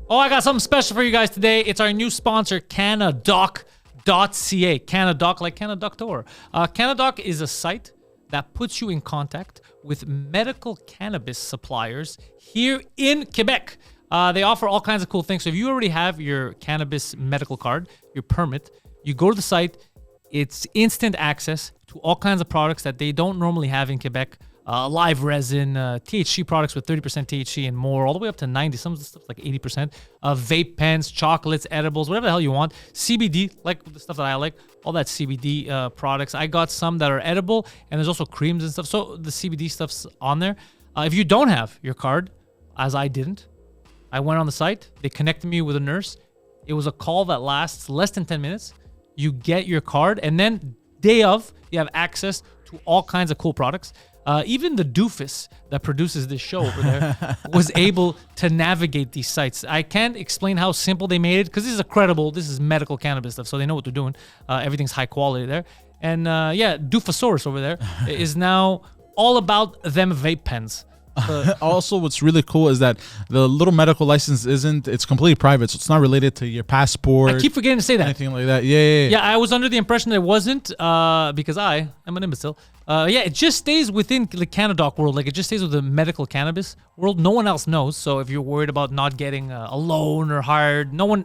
Oh, I got something special for you guys today. It's our new sponsor, Canadoc.ca. Canadoc, like Canadoctor. Canadoc is a site that puts you in contact with medical cannabis suppliers here in Quebec. They offer all kinds of cool things. So if you already have your cannabis medical card, your permit, you go to the site. It's instant access to all kinds of products that they don't normally have in Quebec. Live resin, THC products with 30% THC and more, all the way up to 90. Some of the stuff like 80%. Vape pens, chocolates, edibles, whatever the hell you want. CBD, like the stuff that I like, all that CBD products. I got some that are edible, and there's also creams and stuff. So the CBD stuff's on there. If you don't have your card, as I didn't, I went on the site. They connected me with a nurse. It was a call that lasts less than 10 minutes. You get your card, and then day of, you have access to all kinds of cool products. Even the doofus that produces this show over there was able to navigate these sites. I can't explain how simple they made it because this is medical cannabis stuff, so they know what they're doing. Everything's high quality there. And Doofasaurus over there is now all about them vape pens. Also, what's really cool is that the little medical license it's completely private, so it's not related to your passport. I keep forgetting to say that. Anything like that. Yeah, I was under the impression that it wasn't because I am an imbecile. It just stays within the Canadoc world. Like, it just stays with the medical cannabis world. No one else knows. So if you're worried about not getting a loan or hired, no one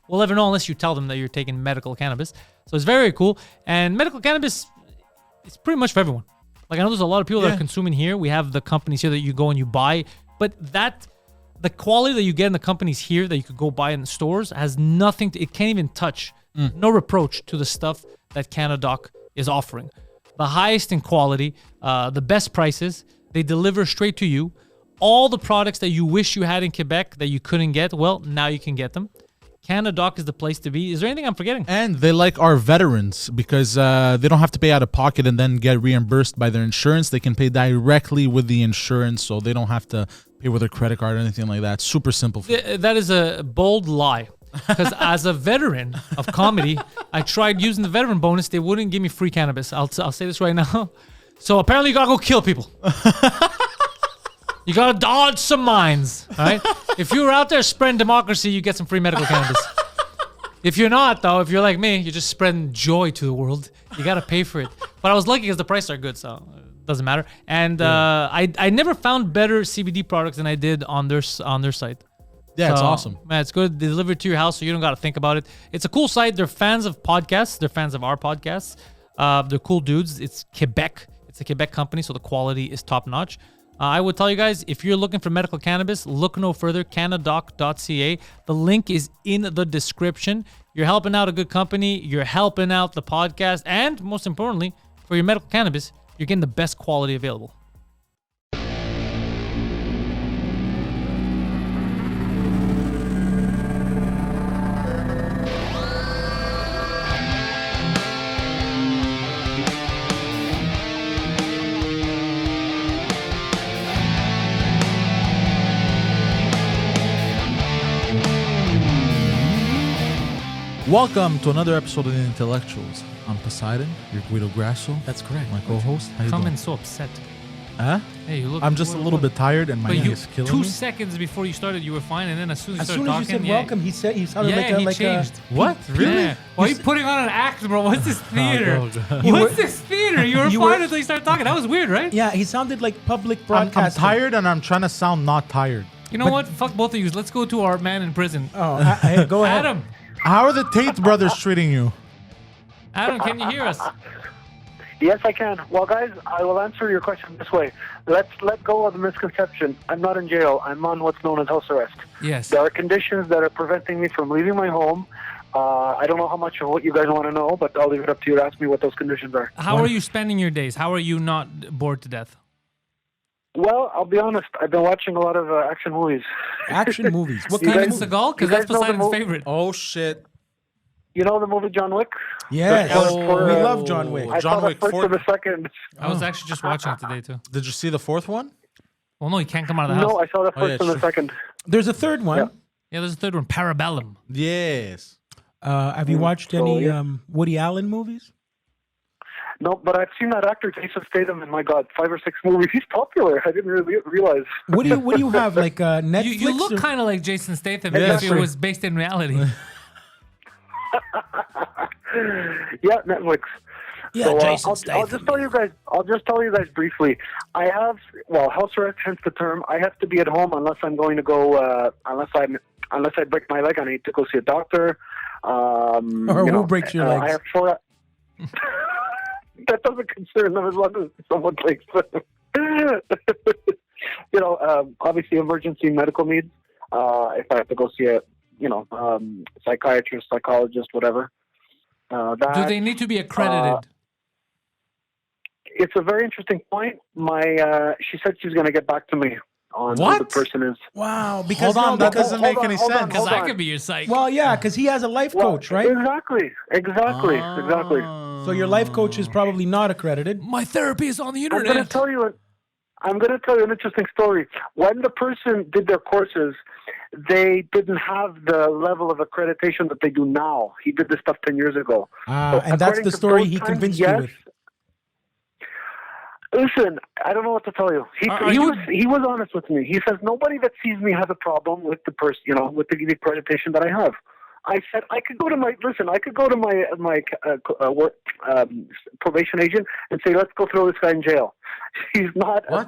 will ever know unless you tell them that you're taking medical cannabis. So it's very cool. And medical cannabis is pretty much for everyone. Like, I know there's a lot of people that are consuming here. We have the companies here that you go and you buy. But the quality that you get in the companies here that you could go buy in the stores has nothing it can't even touch. No reproach to the stuff that Canadoc is offering. The highest in quality, the best prices. They deliver straight to you. All the products that you wish you had in Quebec that you couldn't get, well, now you can get them. Canadoc is the place to be. Is there anything I'm forgetting? And they like our veterans because they don't have to pay out of pocket and then get reimbursed by their insurance. They can pay directly with the insurance, so they don't have to pay with their credit card or anything like that. Super simple. That is a bold lie. Because as a veteran of comedy, I tried using the veteran bonus. They wouldn't give me free cannabis. I'll say this right now. So apparently you gotta go kill people. You gotta dodge some mines, all right? If you're out there spreading democracy, you get some free medical cannabis. If you're not, though, if you're like me, you're just spreading joy to the world. You gotta pay for it. But I was lucky because the prices are good, so it doesn't matter. And I never found better CBD products than I did on their site. Yeah, so, it's awesome. Man, it's good. They deliver it to your house, so you don't got to think about it. It's a cool site. They're fans of podcasts. They're fans of our podcasts. They're cool dudes. It's Quebec. It's a Quebec company, so the quality is top notch. I would tell you guys, if you're looking for medical cannabis, look no further, canadoc.ca. The link is in the description. You're helping out a good company. You're helping out the podcast. And most importantly, for your medical cannabis, you're getting the best quality available. Welcome to another episode of The Intellectuals. I'm Poseidon, your Guido Grasso. That's correct. My co-host. How you Come doing? in so upset. Huh? Hey, you look. I'm just a little bit tired and my But neck you, is killing 2 me. seconds before you started, you were fine, and then as soon as you started As talking, you said welcome, he sounded he changed. What? Really? Yeah. Why are you putting on an act, bro? What's this theater? God. What's this theater? You were fine until you started talking. That was weird, right? Yeah, he sounded like public I'm broadcasting. tired and I'm trying to sound not tired. You know what? Fuck both of you. Let's go to our man in prison. Oh, go ahead. Adam. How are the Tate brothers treating you? Adam, can you hear us? Yes, I can. Well, guys, I will answer your question this way. Let's let go of the misconception. I'm not in jail. I'm on what's known as house arrest. Yes. There are conditions that are preventing me from leaving my home. I don't know how much of what you guys want to know, but I'll leave it up to you to ask me what those conditions are. How are you spending your days? How are you not bored to death? Well, I'll be honest. I've been watching a lot of action movies. Action movies. What You kind Steven guys- of Seagal? Because you that's guys know the Poseidon's mo- favorite. Oh, shit. You know the movie John Wick? Yes. For, We love John Wick. I John saw Wick the first 4. and the second. I was actually just watching it today, too. Did you see the fourth one? Well, no, he can't come out of the house. No, I saw the Oh, yeah, first and the true. second. There's a third one. Yeah. Yeah, there's a third one, Parabellum. Yes. Have you watched So, any yeah. Woody Allen movies? No, but I've seen that actor Jason Statham in, my God, 5 or 6 movies. He's popular. I didn't really realize. What do you have, like Netflix? You look or- kind of like Jason Statham Yeah, if it sure. was based in reality. Yeah, Netflix. Yeah, So, Jason I'll Statham. just tell you guys. I'll just tell you guys briefly. I have house arrest, hence the term. I have to be at home unless I'm going to go. Unless I break my leg, I need to go see a doctor. Or who breaks your legs? I have 4. That doesn't concern them as long as someone breaks them. Obviously emergency medical needs. If I have to go see a, psychiatrist, psychologist, whatever. Do they need to be accredited? It's a very interesting point. She said she's going to get back to me on who the What? person is. Wow, because Hold on, that because- doesn't make any hold on, sense. Because hold I on. could be your psych. Well, yeah, because he has a life coach, right? Exactly. Exactly. So your life coach is probably not accredited. My therapy is on the I'm going to internet. tell you an interesting story. When the person did their courses, they didn't have the level of accreditation that they do now. He did this stuff 10 years ago. And that's according the to story those he times, convinced yes. you with. Listen, I don't know what to tell you. He was honest with me. He says nobody that sees me has a problem with the person, with the accreditation that I have. I said I could go to my probation agent and say, let's go throw this guy in jail. He's not, All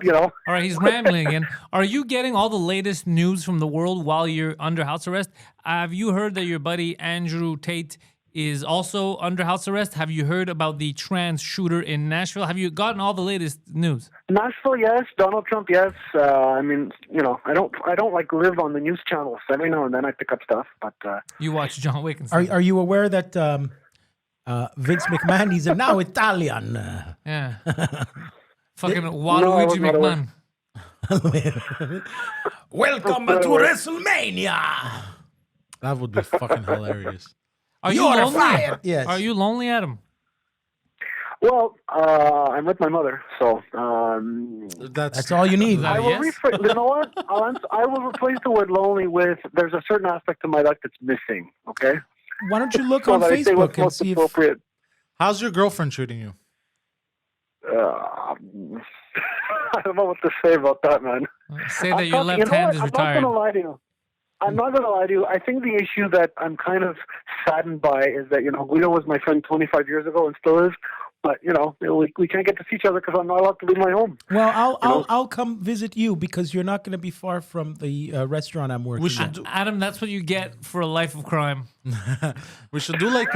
right, he's rambling again. Are you getting all the latest news from the world while you're under house arrest? Have you heard that your buddy Andrew Tate is also under house arrest? Have you heard about the trans shooter in Nashville? Have you gotten all the latest news? Nashville, yes. Donald Trump, yes. I don't like live on the news channels. Every now and then I pick up stuff, but You watch John Wick and stuff. Are you aware that Vince McMahon, he's a now Italian? Yeah. Fucking No, Waluigi I was not aware. McMahon. Welcome to WrestleMania. That would be fucking hilarious. Are you You're lonely? fired. Yes. Are you lonely, Adam? well, I'm with my mother, so That's all you need. That- I will yes? rephrase. You know what? I will replace the word lonely with there's a certain aspect of my life that's missing. Okay. Why don't you look So on that I say Facebook what's and most see if appropriate. How's your girlfriend treating you? I don't know what to say about that, man. Say that your left hand is retired. I'm not gonna lie to you. I think the issue that I'm kind of saddened by is that Guido was my friend 25 years ago and still is, but we can't get to see each other because I'm not allowed to leave my home. Well, I'll come visit you because you're not going to be far from the restaurant I'm working We should at. do, Adam, that's what you get for a life of crime. we should do like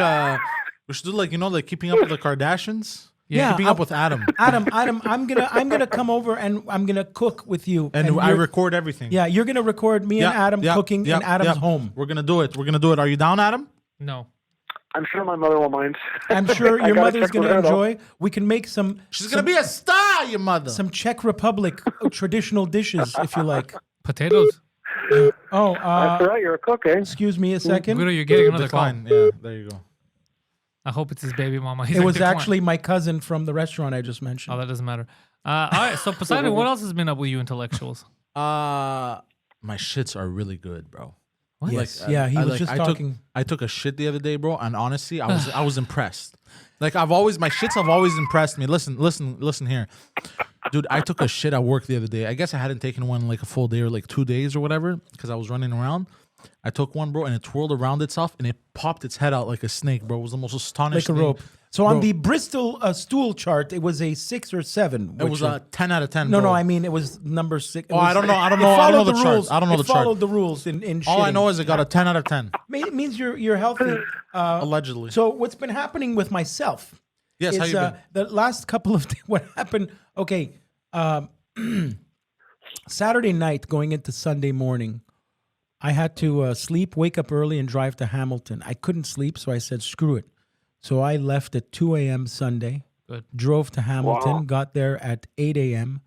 keeping up with the Kardashians. Yeah, keeping up with Adam. Adam, I'm gonna come over and I'm gonna cook with you. And I you're- record everything. Yeah, you're gonna record me and Adam cooking in Adam's home. We're gonna do it. Are you down, Adam? No. I'm sure my mother will mind. I'm sure I your gotta mother's check with gonna her, though. enjoy. We can make some. She's gonna be a star, your mother. some Czech Republic traditional dishes if you like. Potatoes? Oh, That's right. You're a cook, eh? excuse me a second. Guido, you're getting another Decline. call. Yeah, there you go. I hope it's his baby mama. He's It like, was "Decline." actually my cousin from the restaurant I just Oh, mentioned. that doesn't matter. All right, so Poseidon, what else has been up with you intellectuals? My shits are really good, bro. What? Yes, yeah, he was just talking. I took a shit the other day, bro, and honestly, I was impressed. Like my shits have always impressed me. Listen here, dude. I took a shit at work the other day. I guess I hadn't taken one like a full day or like 2 days or whatever because I was running around. I took one, bro, and it twirled around itself and it popped its head out like a snake, bro. It was the most astonishing. Like a rope. thing. So on Bro. the Bristol stool chart, it was a 6 or 7. It was a 10 out of 10. No, bro. I mean it was number 6. Oh, I don't know. I don't It know. I don't followed know the chart. rules. I don't know It the chart. followed the rules in All I shitting. know is it got a 10 out of 10, It means you're healthy. allegedly. So what's been happening with myself? Yes, is, how you been? The last couple of days, what happened? Okay, Saturday night going into Sunday morning, I had to sleep, wake up early, and drive to Hamilton. I couldn't sleep, so I said, screw it. So I left at 2 a.m. Sunday, Good. drove to Hamilton, got there at 8 a.m.,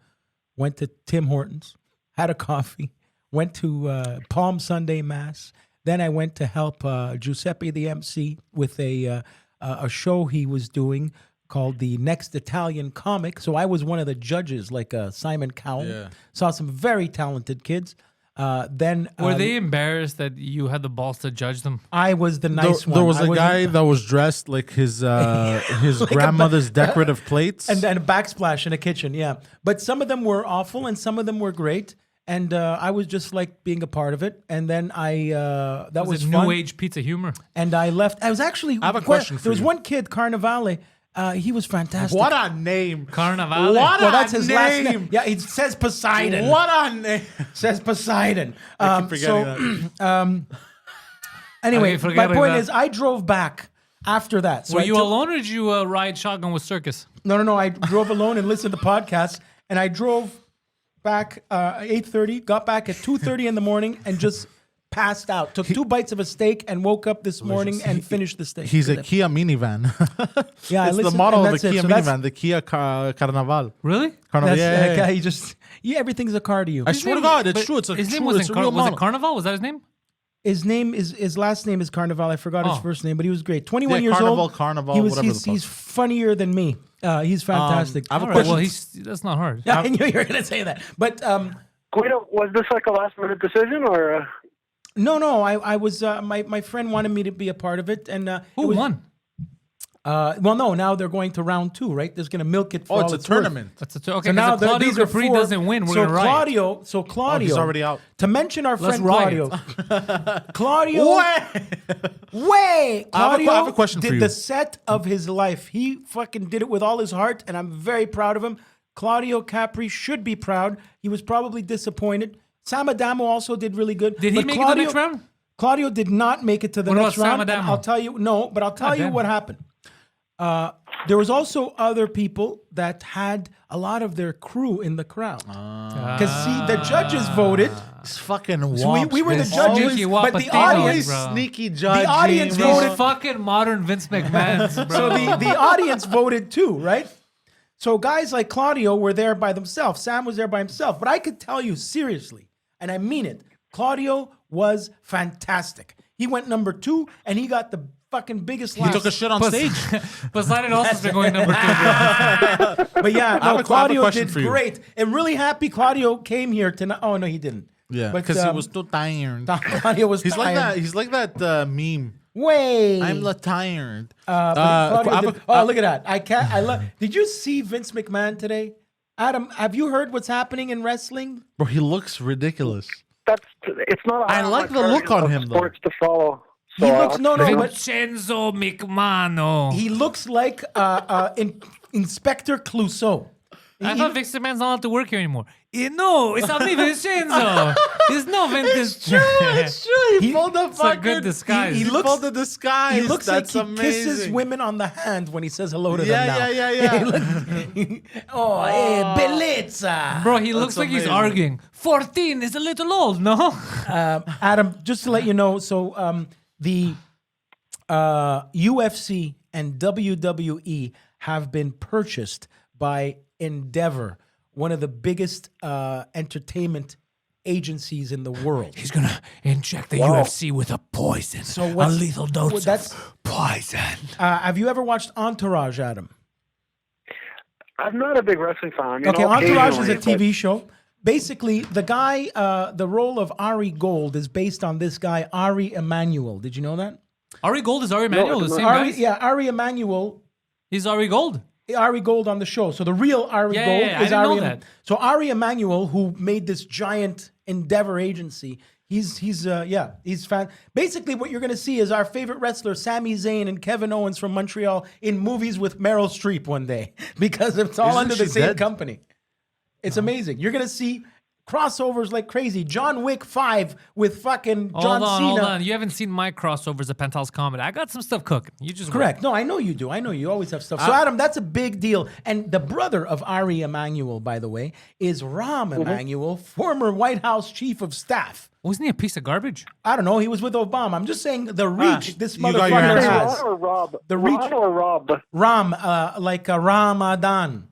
went to Tim Hortons, had a coffee, went to Palm Sunday Mass. Then I went to help Giuseppe, the MC, with a show he was doing called The Next Italian Comic. So I was one of the judges, like Simon Cowell. Yeah. Saw some very talented kids. Then Were they embarrassed that you had the balls to judge them? I was the nice one. There was I a wasn't- guy that was dressed like his grandmother's decorative plates. and a backsplash in a kitchen. Yeah, but some of them were awful and some of them were great. And I was just like being a part of it. And then that was it fun. new age pizza humor? And I left. I was actually. I have a question for There was you. one kid, Carnivale. He was fantastic. What a name! Carnivale. What Well, that's a his name! last name. Yeah, it says Poseidon. What a name! Says Poseidon. I keep forgetting that. Anyway, Okay, forget my about point that. is, I drove back after that. So Were I you took- alone or did you ride shotgun with Circus? No. I drove alone and listened to podcasts, and I drove back 8:30. Got back at 2:30 in the morning, and just passed out. Took 2 bites of a steak, and woke up this morning and finished the steak. He's a Kia minivan. Yeah, I It's the listened, model and of the that's it. Kia So that's- minivan, the Kia Carnaval. Really? Carnaval. That's Yeah, that yeah, guy. yeah. He just everything's a car to you. I swear to God, it's But true. It's a his name true. wasn't It's a real was model. it Carnival? Was that his name? His name is his last name is Carnival. I forgot his Oh. first name, but he was great. 21 Yeah, years Carnival, old. Carnival, He was whatever the fuck. he's funnier than me. He's fantastic. I have a All right, question. well, that's not hard. Yeah, I knew you were gonna say that. But Guido, was this like a last minute decision or? no. I was my friend wanted me to be a part of it, and Who won? Well, no. Now they're going to round 2, right? There's gonna milk it. For Oh, all it's a worth. tournament. That's okay. So So now now Claudio these are Capri 4. doesn't win. We're so gonna riot. Claudio. he's already out. To mention our Let's friend riot. Claudio. Way! I have a Claudio question for did you. the set of his life. He fucking did it with all his heart, and I'm very proud of him. Claudio Capri should be proud. He was probably disappointed. Sam Adamo also did really good. Did he but make it to the next round? Claudio did not make it to the What next about Sam round. and Adamo? I'll tell you, but I'll tell you damn. what happened. There was also other people that had a lot of their crew in the crowd. Because see, the judges voted. It's fucking So we were the womps, man. judges, Sneaky but the Wapatino, audience, bro. Sneaky judge. audience These voted- fucking modern Vince McMahons, bro. so the audience voted too, right? So guys like Claudio were there by themselves. Sam was there by himself. But I could tell you seriously, and I mean it, Claudio was fantastic. He went number 2, and he got the fucking biggest laugh. He took a shit on stage. Poseidon also has been going number 2. But yeah, have no, a Claudio question did for you. great. And really happy Claudio came here tonight. Oh, no, he didn't. Yeah, But, because he was too tired. Claudio was He's like tired. that. He's like that meme. Way. I'm tired. But Claudio did- look at that. I can't. I love. Did you see Vince McMahon today? Adam, have you heard what's happening in wrestling? Bro, he looks ridiculous. It's not. I like the look on him, though. Sports to follow. He looks but Vincenzo McMahon. he looks like Inspector Clouseau. I thought Vince McMahon's not allowed to work here anymore. No, it's not me, Vincenzo. There's no Vince. It's true. He pulled the It's a good disguise. He He looks- pulled the disguise. He looks That's like he amazing. kisses women on the hand when he says hello to them now. Yeah. Oh, hey, bellezza. Bro, he looks like he's amazing. arguing. 14 is a little old, no? Adam, just to let you know, so the UFC and WWE have been purchased by Endeavor, one of the biggest entertainment agencies in the world. He's gonna inject the UFC with a poison. So what's- a lethal dose that's- of poison. Have you ever watched Entourage, Adam? I'm not a big wrestling fan. Okay, Entourage is a occasionally, TV show. Basically, the guy, the role of Ari Gold is based on this guy, Ari Emanuel. Did you know that? Ari Gold is Ari Emanuel, the it's same Ari, guy. yeah, Ari Emanuel, He's Ari Gold. Ari Gold on the show. So the real Ari Yeah, Gold yeah, I is didn't know Ari. that. So Ari Emanuel, who made this giant Endeavor agency, he's fan. Basically, what you're gonna see is our favorite wrestler Sami Zayn and Kevin Owens from Montreal in movies with Meryl Streep one day because it's all Isn't under the she same dead? company. It's amazing. You're gonna see crossovers like crazy. John Wick 5 with fucking John Cena. Hold on. You haven't seen my crossovers at Pantelis Comedy. I got some stuff cooking. You just Correct. No, I know you do. I know you always have stuff. So, Adam, that's a big deal. And the brother of Ari Emanuel, by the way, is Rahm Emanuel, former White House chief of staff. Wasn't he a piece of garbage? I don't know. He was with Obama. I'm just saying the reach this you got your motherfucker answer. has. Ron or Rob? The reach- Ron or Rob? Ram, like Ramadan.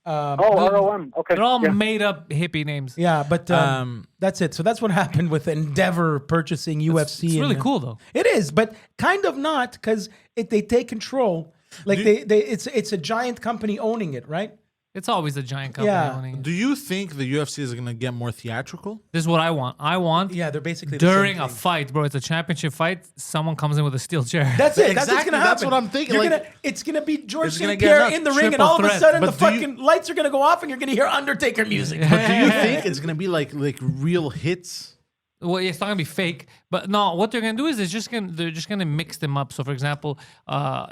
ROM. Okay. They're all yeah. made up hippie names. Yeah, but that's it. So that's what happened with Endeavor purchasing UFC. It's really and, cool, though. It is, but kind of not because they take control. Like it's a giant company owning it, right? It's always a giant company Yeah. owning it. Do you think the UFC is gonna get more theatrical? This is what I want. I want Yeah, they're basically the same during a thing. fight, bro. It's a championship fight. Someone comes in with a steel chair. That's it. That's what's Exactly, gonna happen. that's what I'm thinking, You're like- gonna, it's gonna be George It's gonna St. get Pierre nuts. in the ring, and Triple all of a threat. sudden But the do you- fucking lights are gonna go off, and you're gonna hear Undertaker music. But do you think it's gonna be like real hits? Well, it's not gonna be fake, but no. What they're gonna do is they're just gonna mix them up. So, for example,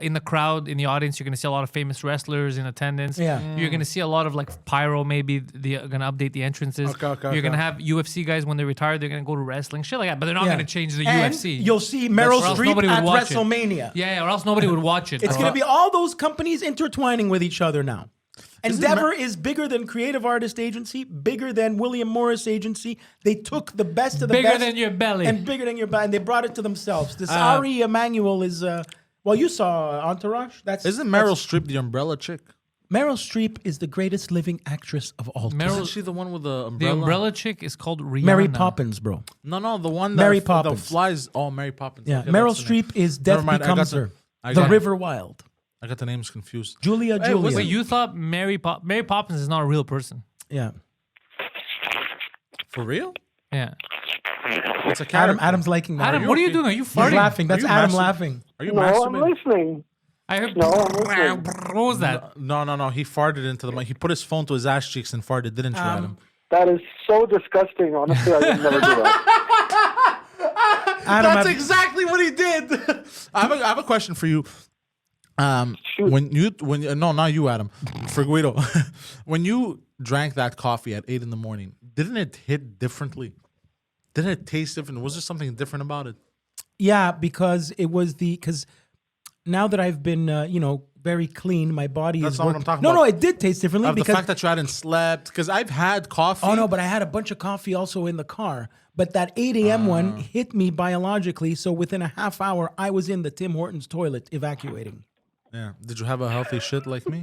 in the crowd, in the audience, you're gonna see a lot of famous wrestlers in attendance. Yeah. You're gonna see a lot of like pyro. Maybe they're gonna update the entrances. Okay, You're gonna okay. have UFC guys when they retire. They're gonna go to wrestling, shit like that. But they're not Yeah. gonna change the And UFC. you'll see Meryl Or else Streep nobody would at watch it. WrestleMania. Yeah, or else nobody would watch it. It's going to be all those companies intertwining with each other now. Endeavor is bigger than Creative Artist Agency, bigger than William Morris Agency. They took the best of the bigger best. than your belly. And bigger than your belly. And they brought it to themselves. This Ari Emanuel is, well, you saw Entourage. Isn't Meryl Streep the umbrella chick? Meryl Streep is the greatest living actress of all time. Isn't she the one with the the umbrella? umbrella chick is called Rihanna. Mary Poppins, bro. No, the one that Mary that Poppins. flies. Oh, Mary Poppins. Yeah, Okay, Meryl that's the name. Streep is Never Death mind, I Becomes got Her. I The got- River Wild. I got the names confused. Julia. Wait, you thought Mary Poppins is not a real person? Yeah. For real? Yeah. It's a character. Adam's liking that. Adam, what are you okay? doing? Are you He's farting? laughing. That's you Adam masturbating? laughing. Are you No, I'm masturbating? listening. I heard. No, I'm listening. What was that? No. He farted into the mic. He put his phone to his ass cheeks and farted, didn't you, Adam? That is so disgusting. Honestly, I would never do that. Adam, That's I've- exactly what he did. I have a question for you. Shoot. No, not you, Adam. For Guido, when you drank that coffee at 8 a.m, didn't it hit differently? Didn't it taste different? Was there something different about it? Yeah, because it was because now that I've been, very clean, my body That's is. not what I'm talking No, about. no, it did taste differently Of the because. fact that you hadn't slept, because I've had coffee. Oh no, but I had a bunch of coffee also in the car. But that 8 a.m. one hit me biologically, so within a half hour, I was in the Tim Hortons toilet evacuating. Yeah. Did you have a healthy shit like me?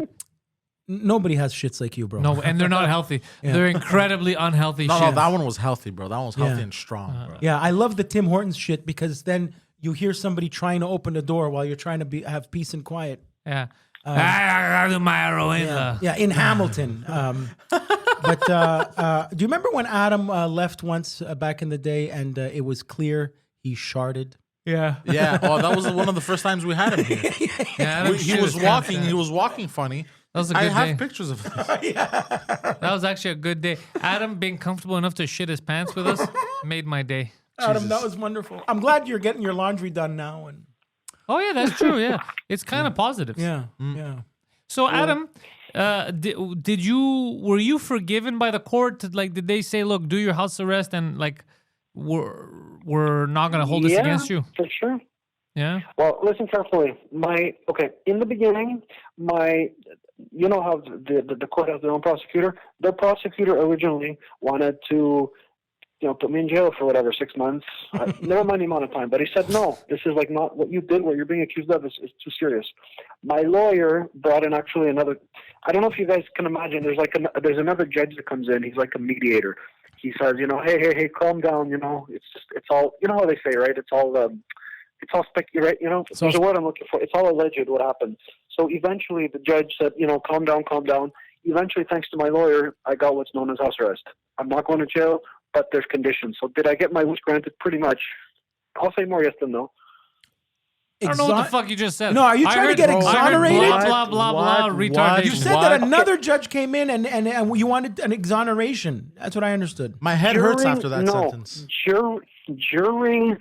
Nobody has shits like you, bro. No, and they're not healthy. They're incredibly unhealthy. No, shit. that one was healthy, bro. That one was healthy Yeah. and strong, bro. Yeah, I love the Tim Hortons shit because then you hear somebody trying to open the door while you're trying to have peace and quiet. Yeah. I gotta do my heroin. Yeah, in Hamilton. But do you remember when Adam left once back in the day and it was clear he sharted? Yeah. Yeah. Oh, that was one of the first times we had him here. Yeah. He was walking. He was walking funny. That was a I good have day. pictures of this. That was actually a good day. Adam being comfortable enough to shit his pants with us made my day. Adam, that was wonderful. I'm glad you're getting your laundry done now. And Oh yeah, that's true. Yeah, it's kind of positive. yeah. So Adam, were you forgiven by the court? Like, did they say, look, do your house arrest and like, we're not gonna hold this against you? For sure. Yeah. Well, listen carefully. In the beginning, you know how the court has their own prosecutor. Their prosecutor originally wanted to, put me in jail for whatever 6 months. Never mind the amount of time, but he said no. This is like not what you did. What you're being accused of is too serious. My lawyer brought in actually another. I don't know if you guys can imagine. There's another judge that comes in. He's like a mediator. He says, hey, calm down. It's all. You know how they say, right? It's all speculate. There's a word I'm looking for. It's all alleged what happened. So eventually the judge said, calm down. Eventually, thanks to my lawyer, I got what's known as house arrest. I'm not going to jail, but there's conditions. So did I get my wish granted? Pretty much. I'll say more yes than no. I don't know what the fuck you just said. No, are you I trying to heard- get I heard exonerated? Blah blah blah blah. Retardation. You said that another judge came in and you wanted an exoneration. That's what I understood. My head hurts after that sentence. During,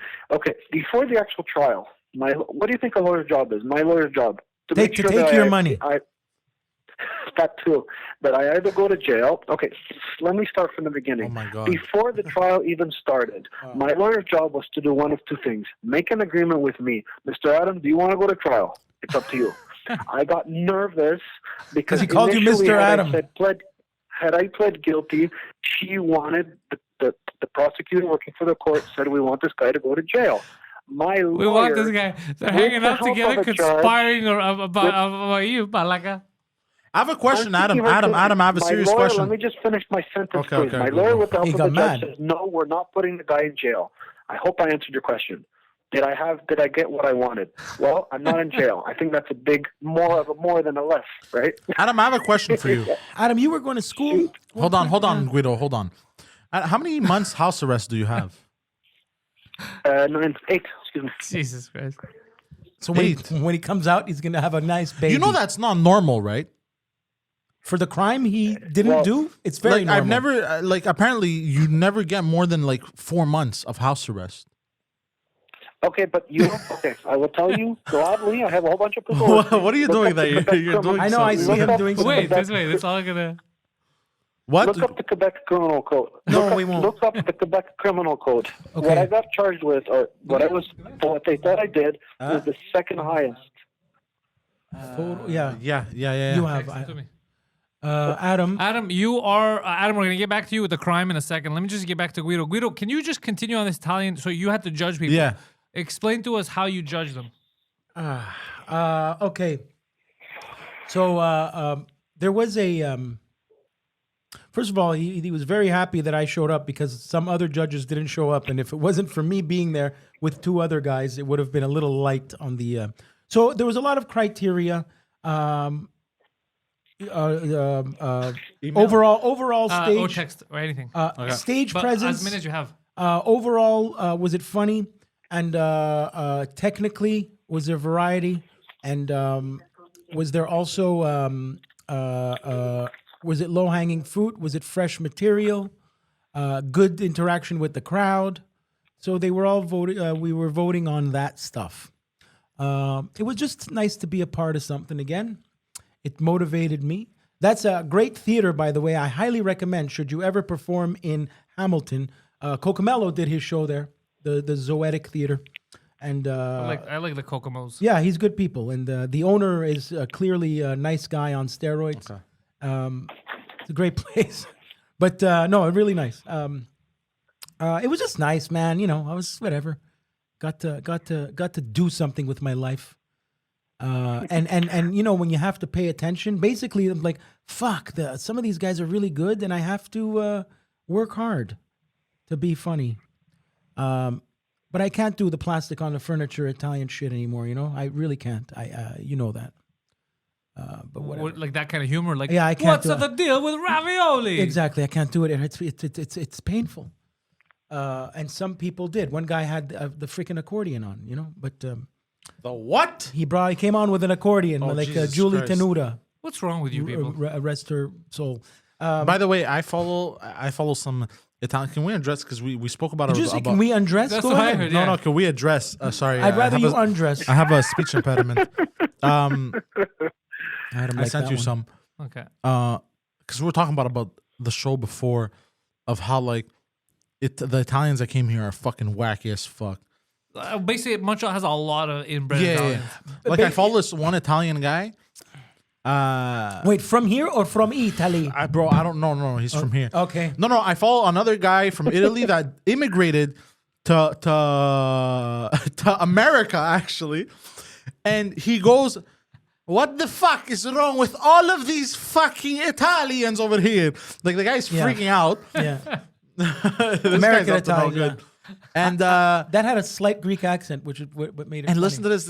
before the actual trial, what do you think a lawyer's job is? My lawyer's job to Take that your money. That too. But I either go to jail. Okay, let me start from the beginning. Oh my God. Before the trial even started, my lawyer's job was to do one of two things. Make an agreement with me. Mr. Adam, do you want to go to trial? It's up to you. I got nervous because he called you initially, Mr. Adam. Had I pled guilty, she wanted the prosecutor working for the court said we want this guy to go to jail. My lawyer, We want this guy. They're hanging the out help together, of a judge, conspiring about you, Malaka. I have a question, I'm Adam. thinking Adam, right I have a now, serious my lawyer, question. Let me just finish my sentence, Okay, please. okay, My go, lawyer, go. with the help He of got the judge, mad. says, no, we're not putting the guy in jail. I hope I answered your question. Did I get what I wanted? Well, I'm not in jail. I think that's a big more than a less, right? Adam, I have a question for you. Adam, you were going to school. Hold on, Guido. Hold on. How many months house arrest do you have? 8. Excuse me. Jesus Christ. So when he comes out, he's going to have a nice baby. You know that's not normal, right? For the crime he didn't do, it's very Like normal. I've never apparently you never get more than like 4 months of house arrest. Okay, but I will tell you gladly. I have a whole bunch of people. What are you doing there? You're doing I know. I see him doing something. Wait, that's all gonna. What? Look up the Quebec Criminal Code. No, we won't. Look up the Quebec Criminal Code. Okay. What I got charged with, or what they thought I did, was the second highest. Yeah. Yeah. You have. Text it to me. Adam. Adam, we're gonna get back to you with the crime in a second. Let me just get back to Guido. Guido, can you just continue on this Italian? So you had to judge people. Yeah. Explain to us how you judge them. Okay. So there was a. First of all, he was very happy that I showed up because some other judges didn't show up, and if it wasn't for me being there with 2 other guys, it would have been a little light on the. So there was a lot of criteria. Overall stage. Or text or anything. Stage But presence. as many as you have. Overall, was it funny? And technically, was there variety? And was there also was it low-hanging fruit? Was it fresh material? Good interaction with the crowd? So they were all voting. We were voting on that stuff. It was just nice to be a part of something again. It motivated me. That's a great theater, by the way. I highly recommend. Should you ever perform in Hamilton, Cocomello did his show there, the Zoetic Theater, and I like the Kokomos. yeah, he's good people, and the owner is clearly a nice guy on steroids. Okay. It's a great place, but no, really nice. It was just nice, man. You know, I was whatever. Got to do something with my life. And you know, when you have to pay attention, basically I'm like, fuck, some of these guys are really good and I have to work hard to be funny. But I can't do the plastic on the furniture Italian shit anymore, you know? I really can't. You know that. But whatever. Like that kind of humor. Like, Yeah, I can't what's do the deal with ravioli? Exactly. I can't do it. It's painful. And some people did. One guy had the freaking accordion on, you know? But The what? he came on with an accordion, like Jesus Julie Christ. Tenuta. What's wrong with you people? Rest her soul. By the way, I follow some Italian. Can we address, because we spoke about Did it. you say, about, can we undress? That's Go what I ahead. heard. No, Yeah. no. Can we address? Sorry, I'd rather I have you a- undress. I have a speech impediment. Adam I liked sent that you one. some. Okay. Because we were talking about the show before, of how like the Italians that came here are fucking wacky as fuck. Basically, Montreal has a lot of inbred Yeah. Italians. Like I follow this one Italian guy. Wait, from here or from Italy? Bro, I don't know. No, he's from here. Okay. No, I follow another guy from Italy that immigrated to America actually, and he goes, "What the fuck is wrong with all of these fucking Italians over here?" Like the guy's Yeah. freaking out. Yeah. This American guy's up to no Italian, good. And That had a slight Greek accent, which is what made it and funny. listen to this.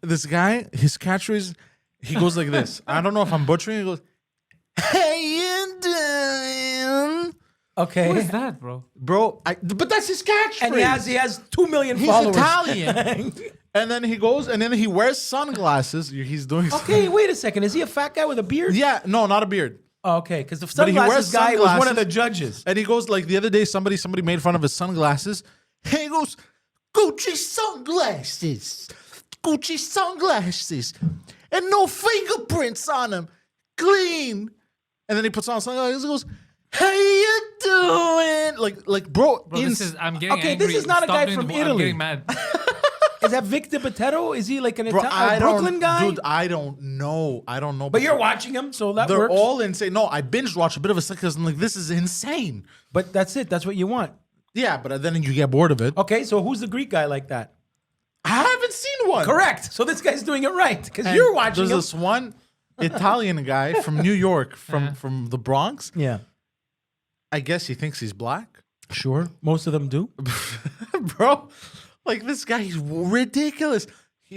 This guy, his catchphrase, he goes like this. I don't know if I'm butchering. He goes, "Hey, you doing?" Okay. What is that, bro? Bro, but that's his catchphrase. And he has 2 million He's followers. Italian. And then he goes, and then he wears sunglasses. He's doing. Okay, wait a second. Is he a fat guy with a beard? Yeah, no, not a beard. Oh, okay, because the But he wears sunglasses guy was one of sunglasses. the judges. And he goes like the other day, somebody made fun of his sunglasses. And he goes, Gucci sunglasses, and no fingerprints on them, clean. And then he puts on sunglasses. And goes, "How you doing?" Like, bro. Bro, I'm getting Okay, angry. this is not a Stop guy doing from the I'm Italy. getting mad. Is that Vic DiBattista? Is he like an bro, Italian Brooklyn guy? Dude, I don't know. But you're watching him, so that They're works. all insane. No, I binge watched a bit of a second because I'm like, this is insane. But that's it. That's what you want. Yeah, but then you get bored of it. Okay, so who's the Greek guy like that? I haven't seen one. Correct. So this guy's doing it right because And you're watching There's him. this one Italian guy from New York, from the Bronx. Yeah, I guess he thinks he's black. sure. Most of them do. Bro, Like this guy, he's ridiculous.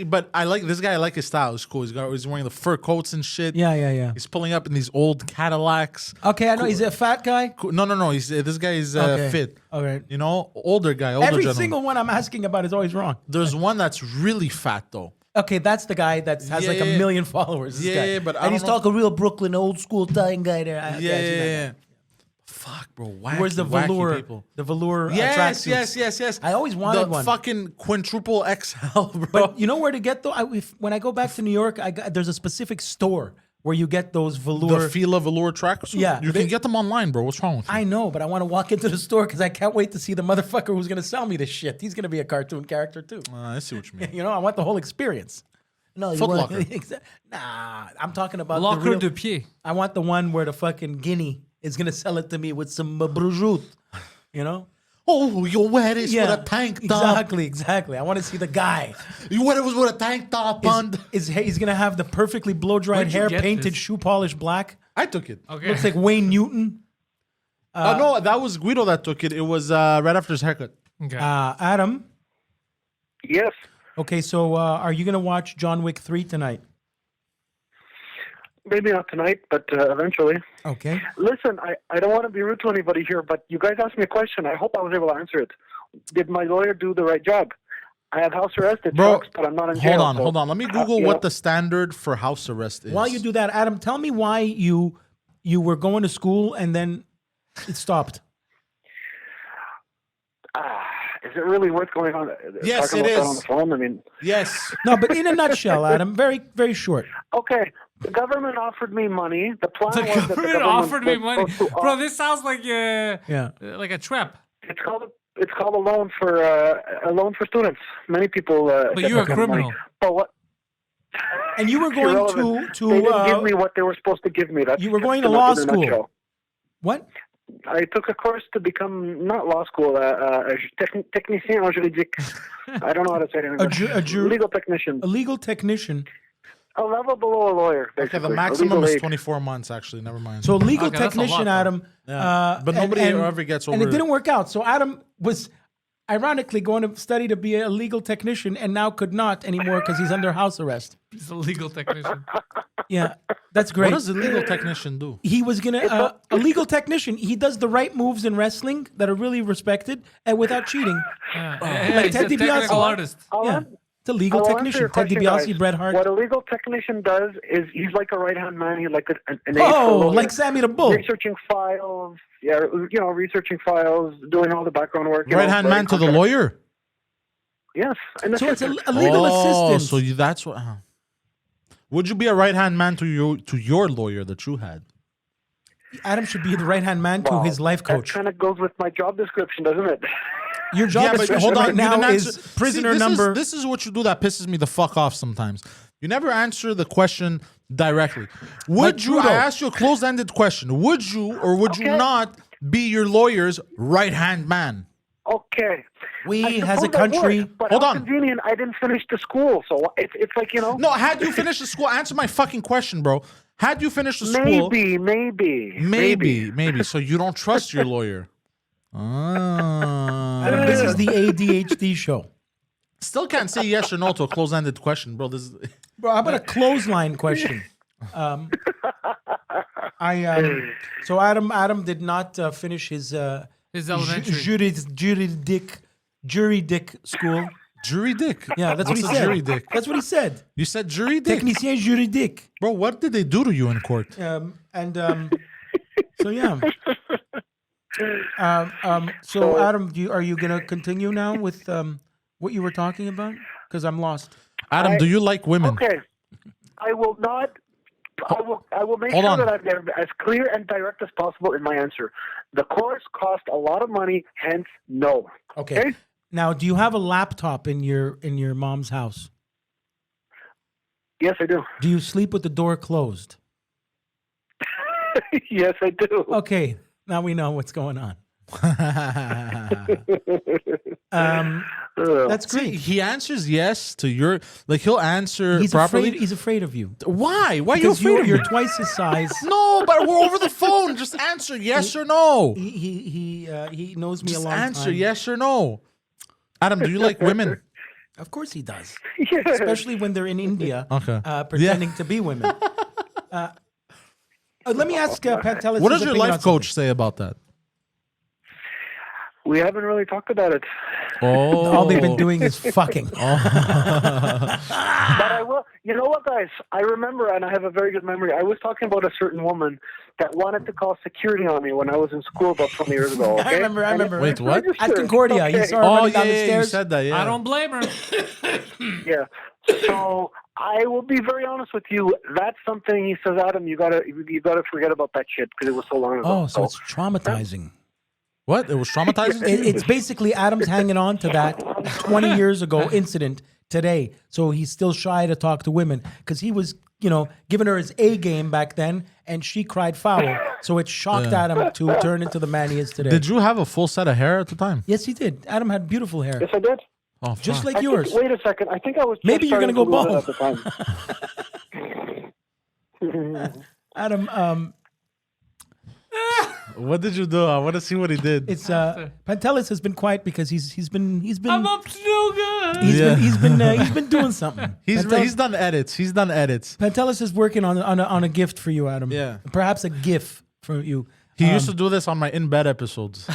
But I like this guy. I like his style. It's cool. He's wearing the fur coats and shit. Yeah. He's pulling up in these old Cadillacs. Okay, I know. He's a fat guy. Cool. No. This guy is fit. All right. You know, older guy. Older Every gentleman. single one I'm asking about is always wrong. There's one that's really fat though. Okay, that's the guy that has like a million followers. This guy. But and he's talking real Brooklyn, old school Italian guy there. Yeah. Fuck, bro. Where's the velour? People. The velour. Yes. Yes. I always wanted one. Fucking quintuple XL, bro. But you know where to get though? When I go back to New York, there's a specific store where you get those velour. The Fila velour tracks. Yeah, you can get them online, bro. What's wrong with you? I know, but I want to walk into the store because I can't wait to see the motherfucker who's gonna sell me this shit. He's gonna be a cartoon character too. I see what you mean. You know, I want the whole experience. No, Foot Locker. Nah, I'm talking about Locker the real, de pied. I want the one where the fucking guinea is gonna sell it to me with some prosciutto. You know? Oh, you wear this with a tank top. Exactly. I want to see the guy. You wear it with a tank top on. He's gonna have the perfectly blow dried Where'd you hair, get painted, this? shoe polish black. I took it. Okay. Looks like Wayne Newton. No, that was Guido that took it. It was right after his haircut. Okay. Adam. Yes. Okay, so are you gonna watch John Wick 3 tonight? Maybe not tonight, but eventually. Okay. Listen, I don't want to be rude to anybody here, but you guys asked me a question. I hope I was able to answer it. Did my lawyer do the right job? I have house arrest. It Bro, sucks, but I'm not in jail. Hold on. Let me Google you what know. the standard for house arrest is. While you do that, Adam, tell me why you were going to school and then it stopped. Is it really worth going on? Yes, talking it about that is. on the phone? I mean, Yes. No, but in a nutshell, Adam, very, very short. okay. The government offered me money. The plan The was that the government government offered me was money, supposed to bro. This sounds like Yeah. like a trap. It's called a loan for students. Many people. But you're a get money. criminal. But what? And you were going Irrelevant. to They didn't give me what they were supposed to give me. That's you were going in to a law nutshell. school. What? I took a course to become not law school, technicien en juridique. I don't know how to say it in English. Legal technician. A legal technician. A level below a lawyer. Okay, Basically. the A maximum legal is age. 24 months, actually. Never mind. So legal Okay, that's a lot, technician, though. Adam. But nobody ever gets over And it it. didn't work out. So Adam was ironically going to study to be a legal technician and now could not anymore because he's under house arrest. He's a legal technician. Yeah, that's great. What does a legal technician do? He was gonna a legal technician. He does the right moves in wrestling that are really respected and without cheating. Yeah, he's Ted a DiBiase. technical artist. Yeah, it's a legal I'll answer technician. your Ted question, DiBiase, guys. Bret Hart. What a legal technician does is he's like a right-hand man. He's like an aide for Oh, lawyers. like Sammy the Bull. Researching files. Yeah, researching files, doing all the background work. Right hand man to the lawyer? Yes. And So it's a legal assistant. So that's what. Would you be a right hand man to your lawyer that you had? Adam should be the right hand man to his life coach. That kind of goes with my job description, doesn't it? Your job description right now is prisoner number. This is what you do that pisses me the fuck off sometimes. You never answer the question directly. Would you? Guido- I asked you a closed-ended question. Would you or would you Okay. not be your lawyer's right hand man? Okay. We, I as a suppose I country, would, but Hold how on. convenient, I didn't finish the school, so it's like, No, had you finished the school? Answer my fucking question, bro. Had you finished the school? Maybe. So you don't trust your lawyer. Adam, this is the ADHD show. Still can't say yes or no to a closed-ended question, bro. This is... Bro, how about a clothesline question? So Adam did not finish his elementary. jury dick school. Jury dick. Yeah, that's what he What's a said. jury dick? That's what he said. You said jury dick? Technicien juridique. Bro, what did they do to you in court? So yeah. So Adam, are you gonna continue now with what you were talking about? Because I'm lost. Adam, do you like women? Okay. I will not. I will make Hold sure on. that I'm as clear and direct as possible in my answer. The course cost a lot of money, hence no. Okay. Now, do you have a laptop in your mom's house? Yes, I do. Do you sleep with the door closed? Yes, I do. Okay. Now we know what's going on. That's See, great. he answers yes to your... Like, he'll answer He's properly. He's afraid of you. Why? Why are you Because afraid of me? you're twice his size. No, but we're over the phone. Just answer yes or no. He knows me Just a long answer time. yes or no. Adam, do you like women? Of course he does. Yeah. Especially when they're in India Okay. pretending to be women. Let me ask Pantelis. What his does your opinion life on something. coach say about that? We haven't really talked about it. Oh, All they've been doing is fucking. But I will. You know what, guys? I remember, and I have a very good memory. I was talking about a certain woman that wanted to call security on me when I was in school about 20 years ago. Okay? I remember. Wait, what? At Concordia, you saw her Oh, running yeah, down the yeah, you stairs. said that. Yeah, I don't blame her. Yeah. So I will be very honest with you. That's something he says, Adam. You gotta forget about that shit because it was so long ago. Oh, so it's traumatizing. What? It was traumatizing. It's basically Adam's hanging on to that 20 years ago incident today. So he's still shy to talk to women because he was, giving her his A game back then and she cried foul. So it shocked Adam to turn into the man he is today. Did you have a full set of hair at the time? Yes, he did. Adam had beautiful hair. Yes, I did. Oh, Just fuck. like yours. Wait a second. I think I was. Maybe you're gonna go bald bald. at the time. Adam, What did you do? I want to see what he did. it's Pantelis has been quiet because he's been I'm up to no good. he's been doing something. He's done edits. He's done edits. Pantelis is working on a gift for you, Adam. Yeah. Perhaps a GIF for you. He used to do this on my in bed episodes.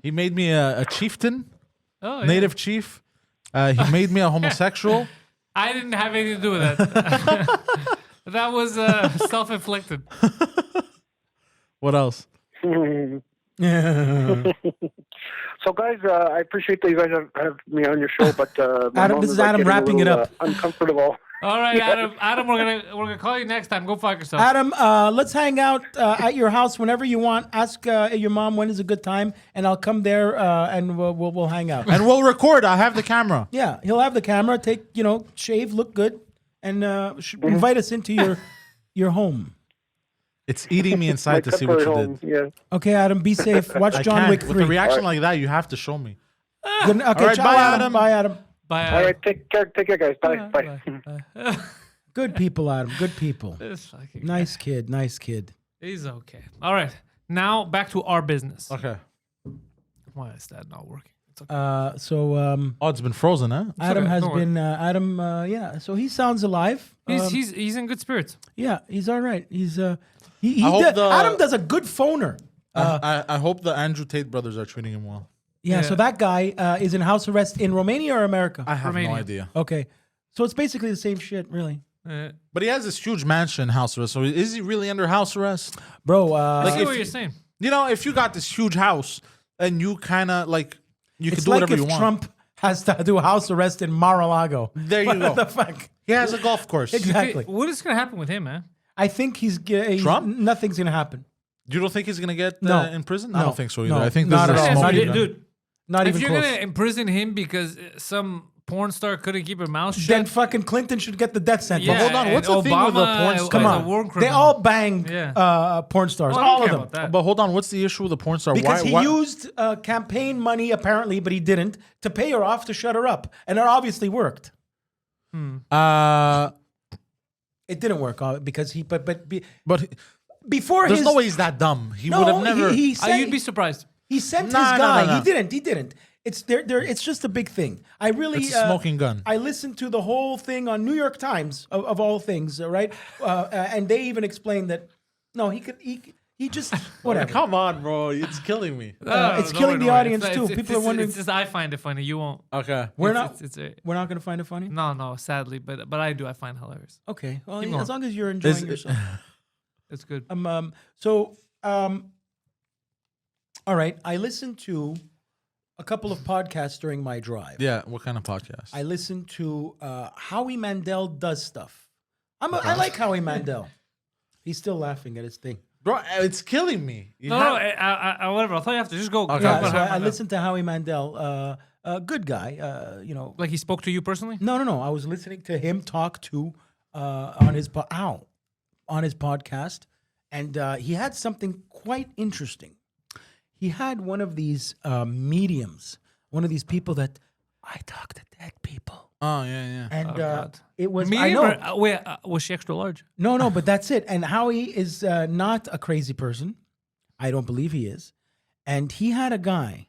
He made me a chieftain, Oh, yeah. native chief. He made me a homosexual. I didn't have anything to do with that. That was self-inflicted. What else? So, guys, I appreciate that you guys have me on your show, but my Adam, mom this is is Adam getting a wrapping it little, up. Uncomfortable. All right, Adam. Adam, we're gonna call you next time. Go fuck yourself. Adam, let's hang out at your house whenever you want. Ask your mom when is a good time, and I'll come there and we'll hang out. And we'll record. I have the camera. Yeah, he'll have the camera. Take shave, look good, and invite us into your home. It's eating me inside to see what you did. Yeah. Okay, Adam, be safe. Watch I John can't. Wick With 3. a reaction like that, you have to show me. Okay, All right, ciao, bye, Adam. Adam. Bye, Adam. Bye. All right, take care, guys. Bye. Bye. Good people, Adam. Good people. This fucking Nice kid. Nice kid. He's okay. All right. Now back to our business. Okay. Why is that not working? It's okay. Oh, it's been frozen, huh? Adam okay, has don't worry. been yeah. So he sounds alive. He's in good spirits. Yeah, he's all right. He's I hope Adam does a good phoner. I hope the Andrew Tate brothers are treating him well. Yeah, so that guy is in house arrest in Romania or America? I have Romania. no idea. Okay, so it's basically the same shit, really, But he has this huge mansion house arrest. So is he really under house arrest? bro. I see if what you- you're saying. You know, if you got this huge house and you kind of like, you can it's do like whatever if you want. Trump has to do house arrest in Mar-a-Lago. There you What go. the fuck? He has a golf course. Exactly. What is gonna happen with him, man? I think he's Trump? Nothing's gonna happen. You don't think he's gonna get No. in prison? I No. don't think so either. No. I think this Not is at a all. Yes, Not smoking even- gun. dude. Not If even you're close. gonna imprison him because some porn star couldn't keep her mouth shut, Then fucking Clinton should get the death sentence. yeah, hold on, what's and the thing with the Obama porn is star? Come a on, war they criminal. all banged Yeah. porn stars, Oh, I don't all of care them. about that. But hold on, what's the issue with the porn star? Because why, he used campaign money apparently, but he didn't to pay her off to shut her up, and it obviously worked. It didn't work because he, but before there's his, no way he's that dumb. He no, would have never. He sent, You'd be surprised. he sent Nah, his no, guy. no, no. He didn't. It's there. It's just a big thing. I really It's a smoking gun. I listened to the whole thing on New York Times of all things, right? And they even explained that no, he just whatever. Come on, bro. It's killing me. It's killing the audience, too. People are wondering- It's just I find it funny. You won't. Okay. We're It's- not. it's We're not going to find it funny. no, sadly, but I do. I find it hilarious. Okay. Well, Keep going. as long as you're enjoying yourself. It's good. All right. I listened to a couple of podcasts during my drive. Yeah. What kind of podcast? I listened to Howie Mandel does stuff. I like Howie Mandel. He's still laughing at his thing. Bro, it's killing me. You No, have- whatever. I'll tell you after. Just go. Okay. talk Yeah, about so Howie I Mandel. listened to Howie Mandel. Good guy. Like he spoke to you personally. No. I was listening to him talk to on his podcast, and he had something quite interesting. He had one of these mediums, one of these people that I talk to dead people, oh, yeah. and God. it was I Medium know. or, wait, was she extra large? No, but that's it. And Howie is not a crazy person. I don't believe he is. And he had a guy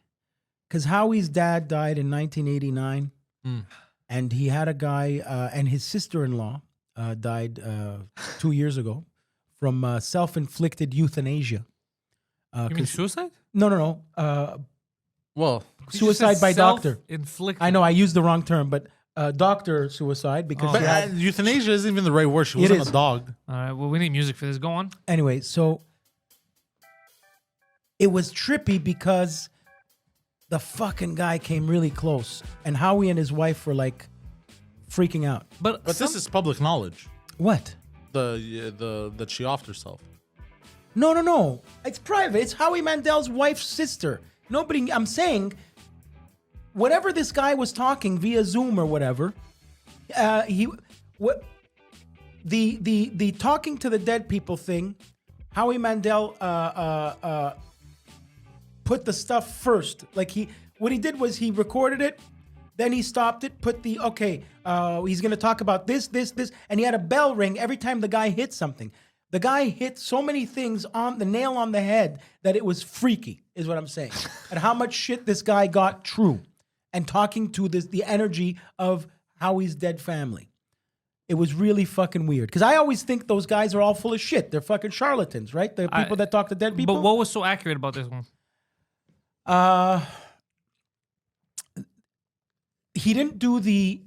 because Howie's dad died in 1989, and he had a guy, and his sister-in-law died 2 years ago from self-inflicted euthanasia. You mean suicide? No. Well, Suicide by doctor. Inflicted. I know I used the wrong term, but doctor suicide because but she had, euthanasia isn't even the right word. She wasn't is. a dog. All right. Well, we need music for this. Go on. anyway, so it was trippy because the fucking guy came really close, and Howie and his wife were like freaking out. But This is public knowledge. What? That she offed herself. No. It's private. It's Howie Mandel's wife's sister. Nobody. I'm saying, whatever this guy was talking via Zoom or whatever, the talking to the dead people thing, Howie Mandel put the stuff first. Like what he did was he recorded it, then he stopped it, put he's going to talk about this, and he had a bell ring every time the guy hit something. The guy hit so many things on the nail on the head that it was freaky, is what I'm saying. And how much shit this guy got true. And talking to the energy of Howie's dead family. It was really fucking weird. Because I always think those guys are all full of shit. They're fucking charlatans, right? The people that talk to dead people. But what was so accurate about this one? He didn't do the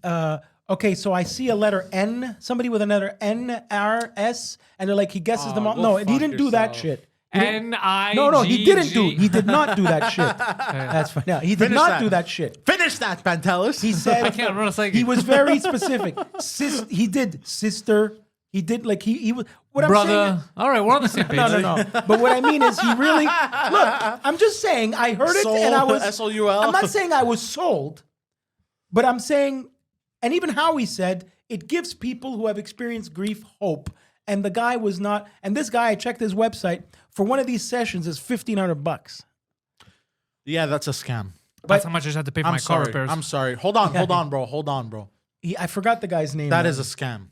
okay, so I see a letter N, somebody with another N, R, S, and they're like, he guesses them all. go No, he fuck didn't do that yourself. shit. N-I-G-G. No, he didn't do. He did not do that shit. That's fine. He did Finish not that. do that shit. Finish that, Pantelis. He said I can't remember a second. he was very specific. He did sister. He did like he was. What I'm saying. Brother. All right, we're on the same page. No. But what I mean is, he really look. I'm just saying. I heard it, and I was SOUL. I'm not saying I was sold, but I'm saying, and even Howie said it gives people who have experienced grief hope. And the guy was not. And this guy, I checked his website for one of these sessions is $1,500. Yeah, that's a scam. That's how much I just had to pay for I'm my car sorry. repairs. I'm sorry. Hold on, bro. I forgot the guy's name. That is a scam.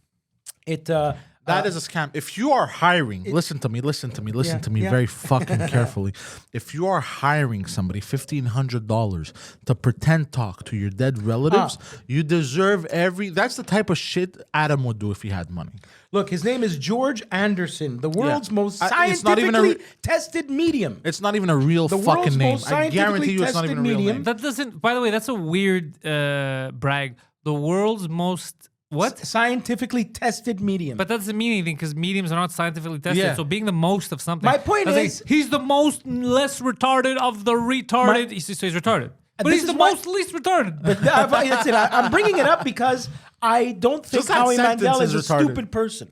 That is a scam. If you are hiring, listen to me yeah. very fucking carefully. If you are hiring somebody $1,500 to pretend talk to your dead relatives, you deserve that's the type of shit Adam would do if he had money. Look, his name is George Anderson, the world's most It's not even scientifically tested medium. It's not even a real The fucking world's name. most I guarantee you it's not scientifically even a real tested name. That doesn't, by the way, that's a weird brag. The world's most, what? Scientifically tested medium. But that doesn't mean anything because mediums are not scientifically tested. Yeah. So being the most of something. My point that's is- like, he's the most less retarded of the retarded. So he's retarded. But this he's the is why- most least retarded. That's it. I'm bringing it up because I don't think Just that Howie Mandel sentence is is a retarded. stupid person.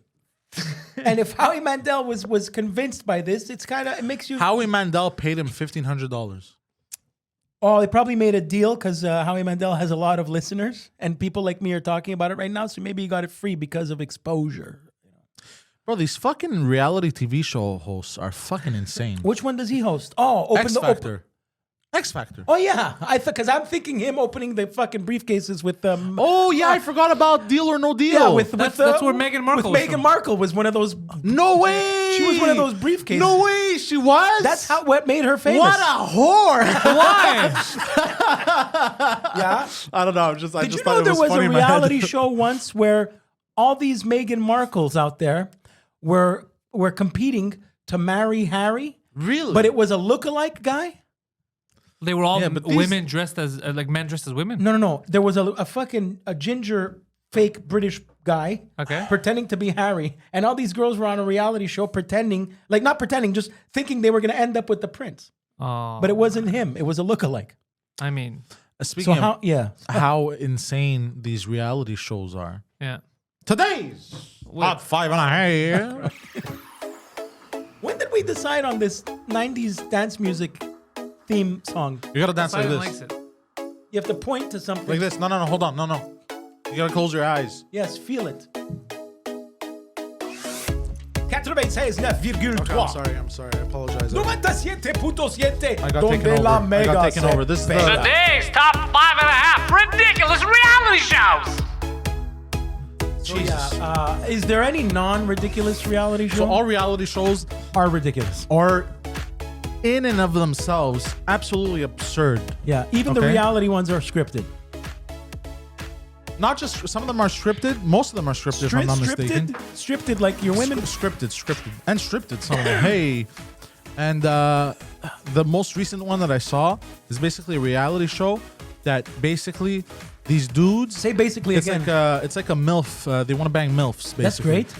And if Howie Mandel was convinced by this, it makes you. Howie Mandel paid him $1,500. Oh, they probably made a deal because Howie Mandel has a lot of listeners, and people like me are talking about it right now. So maybe he got it free because of exposure. Bro, these fucking reality TV show hosts are fucking insane. Which one does he host? Oh, X Factor. X Factor. Oh yeah, because I'm thinking him opening the fucking briefcases with Oh yeah, I forgot about Deal or No Deal. yeah, That's where Meghan Markle with was Meghan from. Markle was one of those. No way. She was one of those briefcases. No way, she was. That's what made her famous. What a whore. Why? Yeah. I don't know. I Did just you thought know it there was funny a in my head. reality show once where all these Meghan Markles out there were competing to marry Harry? Really? But it was a lookalike guy? They were all Yeah, but these- women dressed as, like men dressed as women? No. There was a ginger fake British guy Okay. pretending to be Harry. And all these girls were on a reality show pretending, like not pretending, just thinking they were going to end up with the prince. Oh, But it wasn't him. It was a lookalike. I mean, Speaking So of how insane these reality shows are. yeah. Today's Top 5.5. When did we decide on this 90s dance music theme song? You gotta dance like Poseidon this. likes it. You have to point to something. Like this. No, hold on. No. You gotta close your eyes. Yes, feel it. 96,9,3. Okay, I'm sorry. I apologize. 97.7. I got Donde taken la over. mega This is se the pega. Today's top 5.5 ridiculous reality shows. So, yeah, is there any non-ridiculous reality show? So all reality shows are ridiculous. are in and of themselves absolutely absurd. Yeah, even the Okay. reality ones are scripted. Not just some of them are scripted. Most of them are scripted, if I'm not mistaken. Scripted like your women. Scripted, and scripted. Some of them. Hey, and the most recent one that I saw is basically a reality show that basically these dudes. Say basically it's again. it's like a MILF. They want to bang MILFs. Basically. That's great.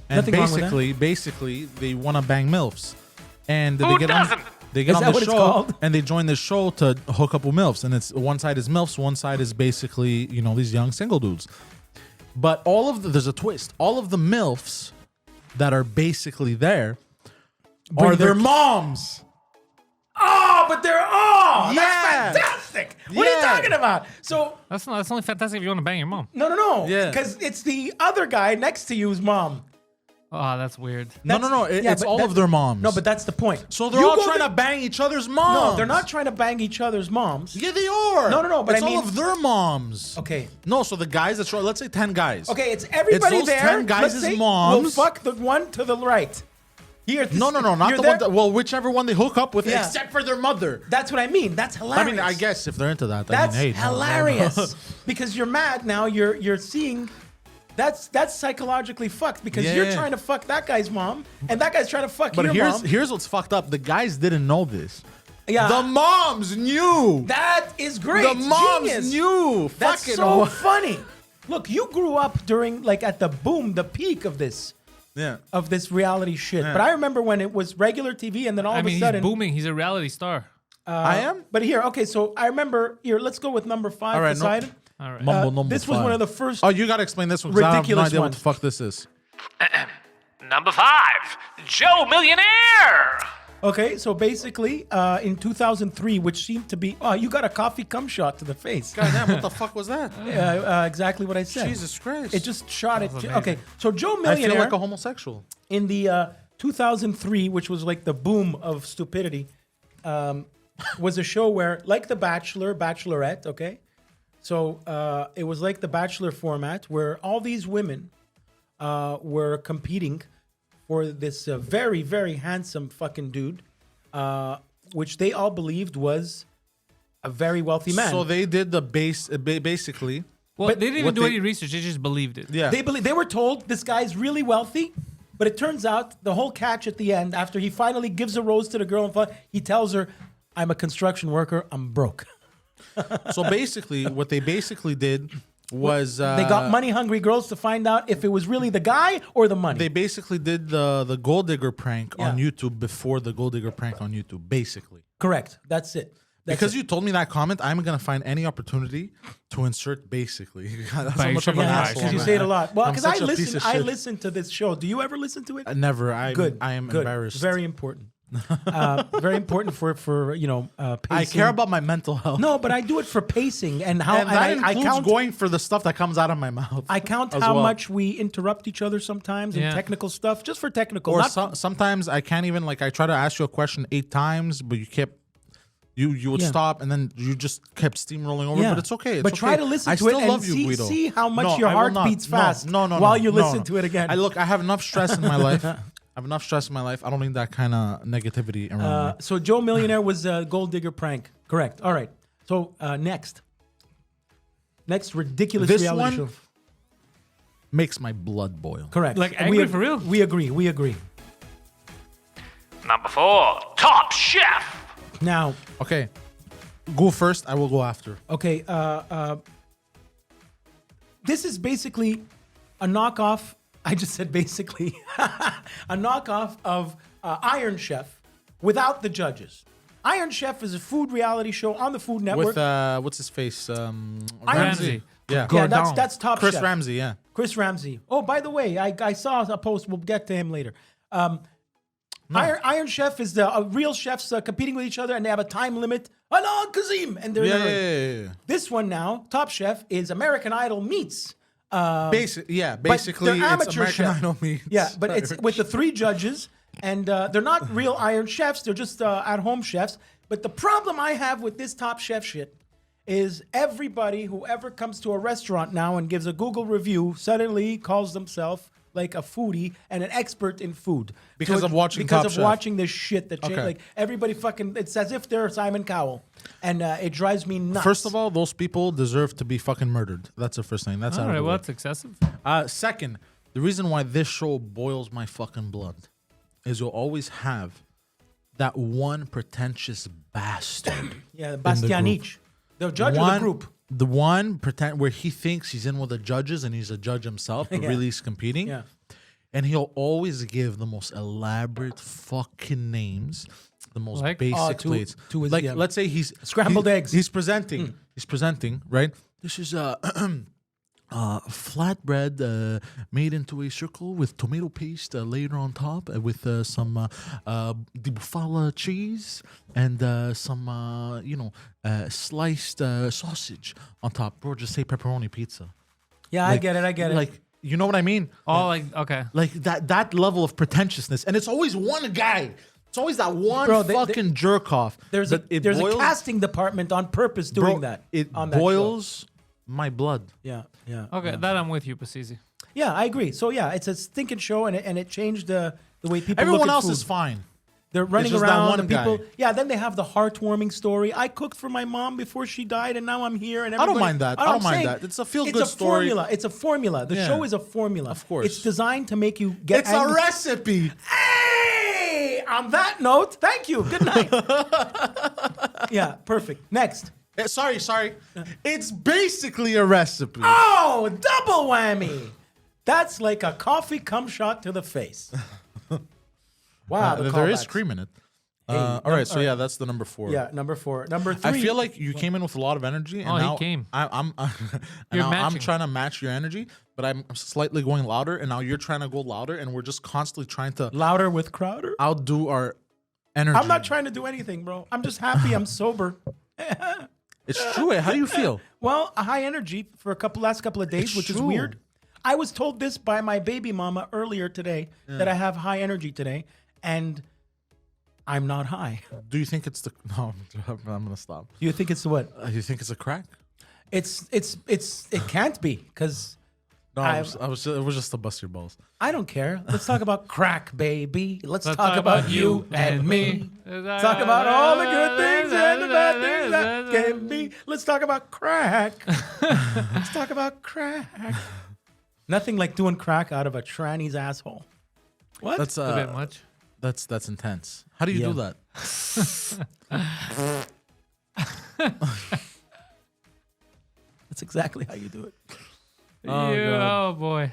And Nothing wrong with that. basically, they want to bang MILFs, and Who doesn't? They get Is on that the what it's show called? and they join this show to hook up with MILFs. And it's one side is MILFs, one side is basically, these young single dudes. But there's a twist. All of the MILFs that are basically there are their moms. Oh, but they're Yeah. that's fantastic. What are you Yeah. talking about? So That's only fantastic if you want to bang your mom. no. Yeah. Because it's the other guy next to you's mom. Oh, that's weird. No. Yeah, It's but all that- of their moms. No, but that's the point. So they're You all go trying to- to bang each other's moms. No, they're not trying to bang each other's moms. Yeah, they are. No, but it's I mean- all of their moms. Okay. No, so the guys that's let's say 10 guys. Okay, it's everybody those there. 10 guys' Let's say moms. We'll fuck the one to the right. Here. No, not you're the there? one. Well, whichever one they hook up with, Yeah. except for their mother. That's what I mean. That's hilarious. I mean, I guess if they're into that, That's I mean, hey, no. hilarious. Because you're mad now. You're seeing. That's psychologically fucked because Yeah, you're yeah. trying to fuck that guy's mom and that guy's trying to fuck But your mom. here's what's fucked up. The guys didn't know this. Yeah. The moms knew. That is great. The moms Genius. knew. That's Fucking so funny. Look, you grew up during at the boom, the peak of this yeah. reality shit. Yeah. But I remember when it was regular TV and then all I of mean, a sudden he's booming. He's a reality star. I am. But here, okay, so I remember here. Let's go with number 5. All right, no- Poseidon. All right. Number This was five. one of the first. Oh, you gotta explain this one. 'Cause I have no ridiculous idea what ones. the fuck this is. Number 5, Joe Millionaire. Okay, so basically, in 2003, which seemed to be, you got a coffee cum shot to the face. God damn, what the fuck was that? Exactly what I said. Jesus Christ. It just shot it. amazing. Okay, so Joe I Millionaire feel like a homosexual. in the 2003, which was like the boom of stupidity, was a show where, like The Bachelor, Bachelorette, okay? So it was like the Bachelor format where all these women were competing for this very, very handsome fucking dude, which they all believed was a very wealthy man. So they did the basically. Well, But they didn't even what do they- any research. They just believed it. Yeah. They were told this guy's really wealthy, but it turns out the whole catch at the end, after he finally gives a rose to the girl, he tells her, "I'm a construction worker. I'm broke." So basically, what they basically did was They got money-hungry girls to find out if it was really the guy or the money. They basically did the gold digger prank on Yeah. YouTube before the gold digger prank on YouTube. Basically, Correct. That's it. because you told me that comment, I'm gonna find any opportunity to insert basically. That's But how you much should of an be nice, asshole. because you I say it am. a lot. Well, I'm because such a piece of I shit. listen to this show. Do you ever listen to it? Never. Good. I am Good. embarrassed. Very important. Very important for pacing. I care about my mental health. No, but I do it for pacing and how and that I includes count. going for the stuff that comes out of my mouth. I count as how well. much we interrupt each other sometimes in Yeah. technical stuff, just for technical. Or not sometimes I can't even I try to ask you a question 8 times, but you kept. You would Yeah. stop and then you just kept steamrolling over, Yeah. but it's okay. It's But try okay. to listen I to it still and love you, Guido. see how much No, your I will heart not. beats No, fast no, while you listen to it again. I have enough stress in my life. I have enough stress in my life. I don't need that kind of negativity around me. So Joe Millionaire was a gold digger prank. Correct. All right. So next ridiculous This reality one- show. Makes my blood boil. Correct. Like And angry for real? We agree. Number 4, Top Chef. Now, Okay, go first. I will go after. okay, this is basically a knockoff. I just said basically a knockoff of Iron Chef without the judges. Iron Chef is a food reality show on the Food Network. With what's his face? Ramsay. Yeah, yeah, Gordon. that's Top Chris Chef. Ramsay. Yeah. Chris Ramsay. Oh, by the way, I saw a post. We'll get to him later. Iron Chef is the real chefs competing with each other, and they have a time limit. Alon Kazim, and they're in the ring. Yeah. This one now, Top Chef, is American Idol meets. Basically, they're it's amateur American chef. Idol meets. Yeah, but it's with the 3 judges, and they're not real Iron Chefs. They're just at-home chefs. But the problem I have with this Top Chef shit is everybody, whoever comes to a restaurant now and gives a Google review, suddenly calls themselves like a foodie and an expert in food Because of watching because Top of Chef. watching this shit that Okay. like everybody fucking. It's as if they're Simon Cowell, and it drives me nuts. First of all, those people deserve to be fucking murdered. That's the first thing. That's All out of right, the well, way. that's excessive. Second, the reason why this show boils my fucking blood is you'll always have that one pretentious bastard. yeah, group. Bastianich, the judge of the group. The one pretend where he thinks he's in with the judges and he's a judge himself, but Yeah. really he's competing. Yeah. And he'll always give the most elaborate fucking names, the most Like? basic To- plates. to his- like, yeah. let's say he's Scrambled eggs. He's presenting. He's presenting, right? This is flatbread made into a circle with tomato paste laid on top with some di bufala cheese and some sliced sausage on top. Bro, just say pepperoni pizza. Yeah, I get it. Like, you know what I mean? Oh, like, okay. Like that level of pretentiousness, and it's always one guy. It's always that one Bro, fucking jerk off. There's a casting department on purpose doing that. It on that show. boils my blood. Yeah. Okay, that I'm with you, Pasisi. Yeah, I agree. So yeah, it's a stinking show, and it changed the way people. Everyone look at else food. is fine. They're running just that around. one The people. guy. Yeah, then they have the heartwarming story. I cooked for my mom before she died, and now I'm here. And I don't everybody- mind that. I'm I don't mind saying, that. It's a feel-good story. Formula. It's a formula. The Yeah. show is a formula. Of course. It's designed to make you get. It's angry. a recipe. Hey! On that note, thank you. Good night. Yeah, perfect. Next. Sorry. It's basically a recipe. Oh, double whammy. That's like a coffee cum shot to the face. Wow, the there is callbacks. cream in it. Hey, all right, so yeah, that's the number 4. Yeah, number 4. Number 3. I feel like you came in with a lot of energy, and Oh, he now came. I'm and You're now I'm matching. trying to match your energy, but I'm slightly going louder, and now you're trying to go louder, and we're just constantly trying to Louder with Crowder. outdo our energy. I'm not trying to do anything, bro. I'm just happy I'm sober. It's true. How do you feel? Well, a high energy for last couple of days, It's which is true. weird. I was told this by my baby mama earlier today that I have high energy today, and I'm not high. Do you think it's the? No, I'm gonna stop. You think it's what? You think it's a crack? It can't be because No, I- it was just to bust your balls. I don't care. Let's talk about crack, baby. Let's Let's talk about you and me. Talk about all the good things and the bad things that can be. Let's talk about crack. Let's talk about crack. Nothing like doing crack out of a tranny's asshole. What? That's A bit much. That's intense. How do you do Yeah. that? That's exactly how you do it. Oh boy.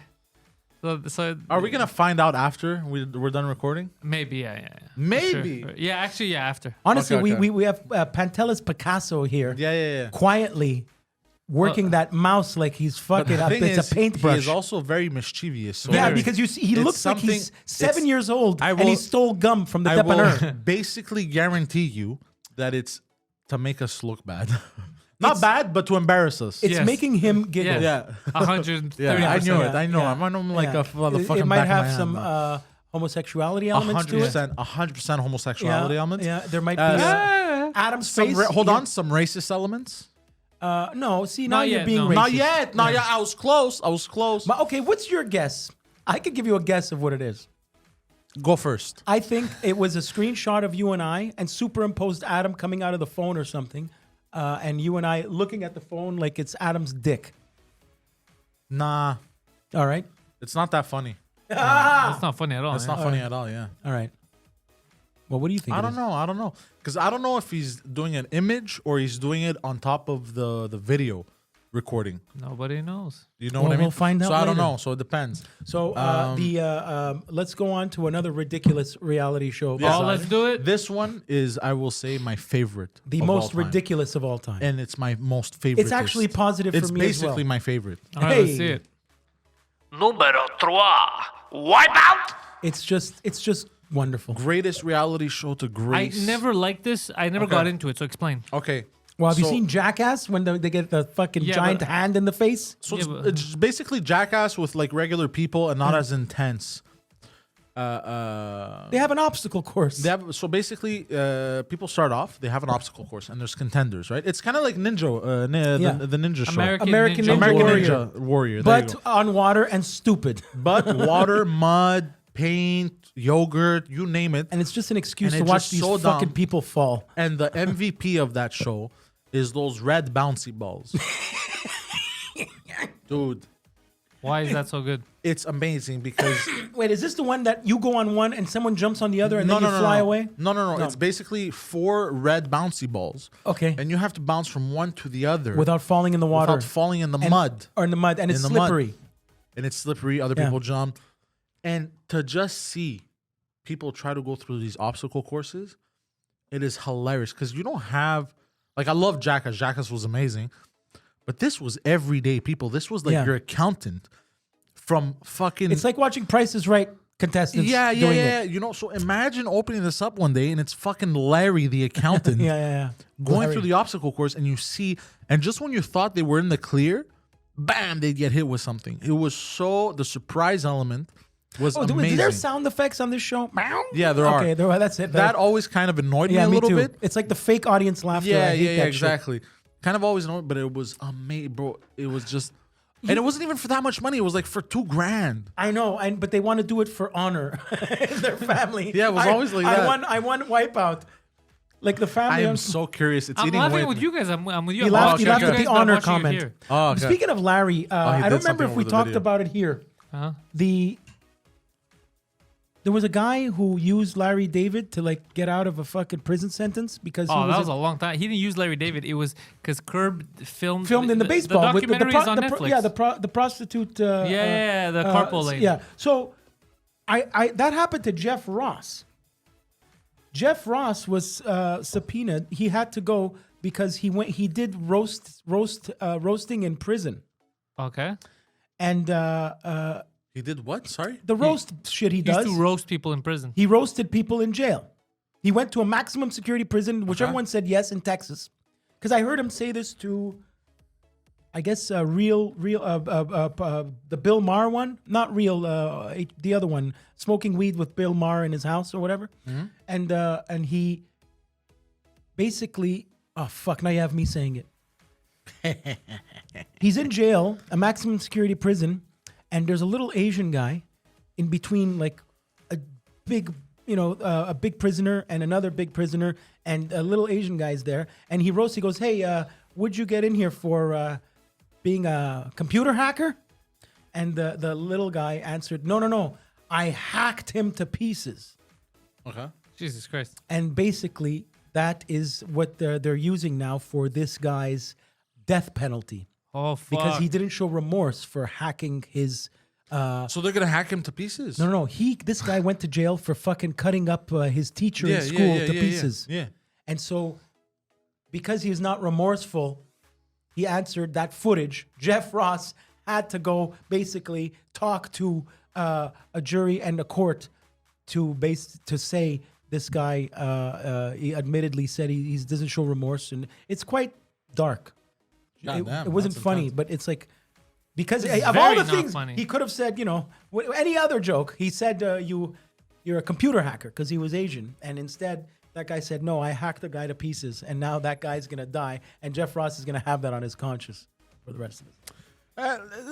So Are we gonna find out after we're done recording? maybe yeah. Maybe. Sure. Yeah, actually yeah. After. Honestly, Okay. we have Pantelis Picasso here Yeah. quietly working that mouse like he's fucking the up. thing It's is, a paintbrush. He is also very mischievous. So Yeah, Very. because you see, he It's looks like he's something- 7 it's- years old I and he will- stole gum from the I will dépanneur. basically guarantee you that it's to make us look bad. Not bad, but to embarrass us. It's Yes. making him giggle. Yeah. yeah. 130%. Yeah, I knew it. Yeah, I know. yeah. I'm like Yeah. a motherfucking It might back of my have hand, some though. homosexuality elements to it. 100% homosexuality elements. Yeah, there might be Adam's Some face. hold on, some racist elements. No, see, now Not you're yet, being no. racist. Not yet. Not yet. I was close. But, okay, what's your guess? I could give you a guess of what it is. Go first. I think it was a screenshot of you and I and superimposed Adam coming out of the phone or something. And you and I looking at the phone like it's Adam's dick. Nah, All right. it's not that funny. That's not funny at all. It's yeah. not funny at all. Yeah. All right. Well, what do you think? I it don't is? know. Because I don't know if he's doing an image or he's doing it on top of the video recording. Nobody knows. You know Well, what I mean? we'll find out So I don't later. know. So it depends. So let's go on to another ridiculous reality show. Oh, Poseidon. let's do it. This one is, I will say, my favorite. The of most all time. ridiculous of all time. And it's my most favorite. It's actually positive for It's me as well. basically my favorite. All right, let's Hey. see it. Número 3. Wipeout. It's just wonderful. Greatest reality show to I grace. never liked this. I never got into it. So explain. Okay. Well, have you So- seen Jackass when they get the fucking Yeah, giant but- hand in the face? So Yeah, but- it's basically Jackass with like regular people and not as intense. They have an obstacle course. So basically, people start off. They have an obstacle course, and there's contenders, right? It's kind of like Ninja, the Ninja show. American Ninja American Warrior. Ninja Warrior. There you But go. on water and stupid. But water, mud, paint, yogurt, you name it. And it's just an excuse And to it's watch just these so fucking dumb. people fall. And the MVP of that show is those red bouncy balls. Dude, Why is that so good? it's amazing because Wait, is this the one that you go on one and someone jumps on the other and then you fly away? No. It's basically 4 red bouncy balls. Okay. And you have to bounce from one to the other Without falling in the water. without falling in the And- mud. Or in the mud. And it's In the mud. slippery. And it's slippery. Other Yeah. people jump. And to just see people try to go through these obstacle courses, it is hilarious because you don't have, like, I love Jackass. Jackass was amazing. But this was everyday people. This was like Yeah. your accountant from fucking. It's like watching Price is Right contestants doing it. You know, so imagine opening this up one day and it's fucking Larry, the accountant, Yeah. going Larry. through the obstacle course, and you see, and just when you thought they were in the clear, bam, they'd get hit with something. It was so, the surprise element was amazing. Is there sound effects on this show? Yeah, there are. Okay, that's it. That always kind of annoyed me yeah, a me little too. bit. It's like the fake audience laughter. Yeah, I hate that shit. exactly. Kind of always annoyed, but it was amazing, bro. It was just, and it wasn't even for that much money. It was like for $2,000. I know, but they want to do it for honor in their family. Yeah, it was always like that. I won Wipeout. Like the family. I am so curious. It's I'm eating laughing away with at you me. guys. I'm with you. He I'm laughed, watching he laughed you at guys, the but I'm honor watching it comment. here. Oh, okay. Speaking of Larry, did I don't remember something if over we the talked video. about it here. Uh-huh. There was a guy who used Larry David to like get out of a fucking prison sentence because he Oh, that was was a long time. He didn't use Larry David. It was because Curb filmed filmed in the baseball. The documentary is on the Netflix. the prostitute. The carpool lane. Yeah. So, I that happened to Jeff Ross. Jeff Ross was subpoenaed. He had to go because he went. He did roasting in prison, Okay. and He did what? Sorry? the roast shit he He does. used to roast people in prison. He roasted people in jail. He went to a maximum security prison, which everyone said yes in Texas. Because I heard him say this to, I guess, the Bill Maher one, not real, the other one, smoking weed with Bill Maher in his house or whatever, and he basically, oh fuck, now you have me saying it. He's in jail, a maximum security prison, and there's a little Asian guy in between, like a big, a big prisoner and another big prisoner, and a little Asian guy's there, and he roasts. He goes, "Hey, would you get in here for being a computer hacker?" And the little guy answered, "No, I hacked him to pieces." Okay. Jesus Christ. And basically, that is what they're using now for this guy's death penalty Oh, fuck. because he didn't show remorse for hacking his. So they're going to hack him to pieces? No. This guy went to jail for fucking cutting up his teacher in school to pieces. Yeah. And so, because he is not remorseful, he answered that footage. Jeff Ross had to go basically talk to a jury and a court to say this guy he admittedly said he doesn't show remorse, and it's quite dark. God It damn, wasn't that's funny, intense. but it's like because It's of all very the not things funny. he could have said, any other joke. He said you're a computer hacker because he was Asian, and instead that guy said no, I hacked the guy to pieces, and now that guy's gonna die, and Jeff Ross is gonna have that on his conscience for the rest of his.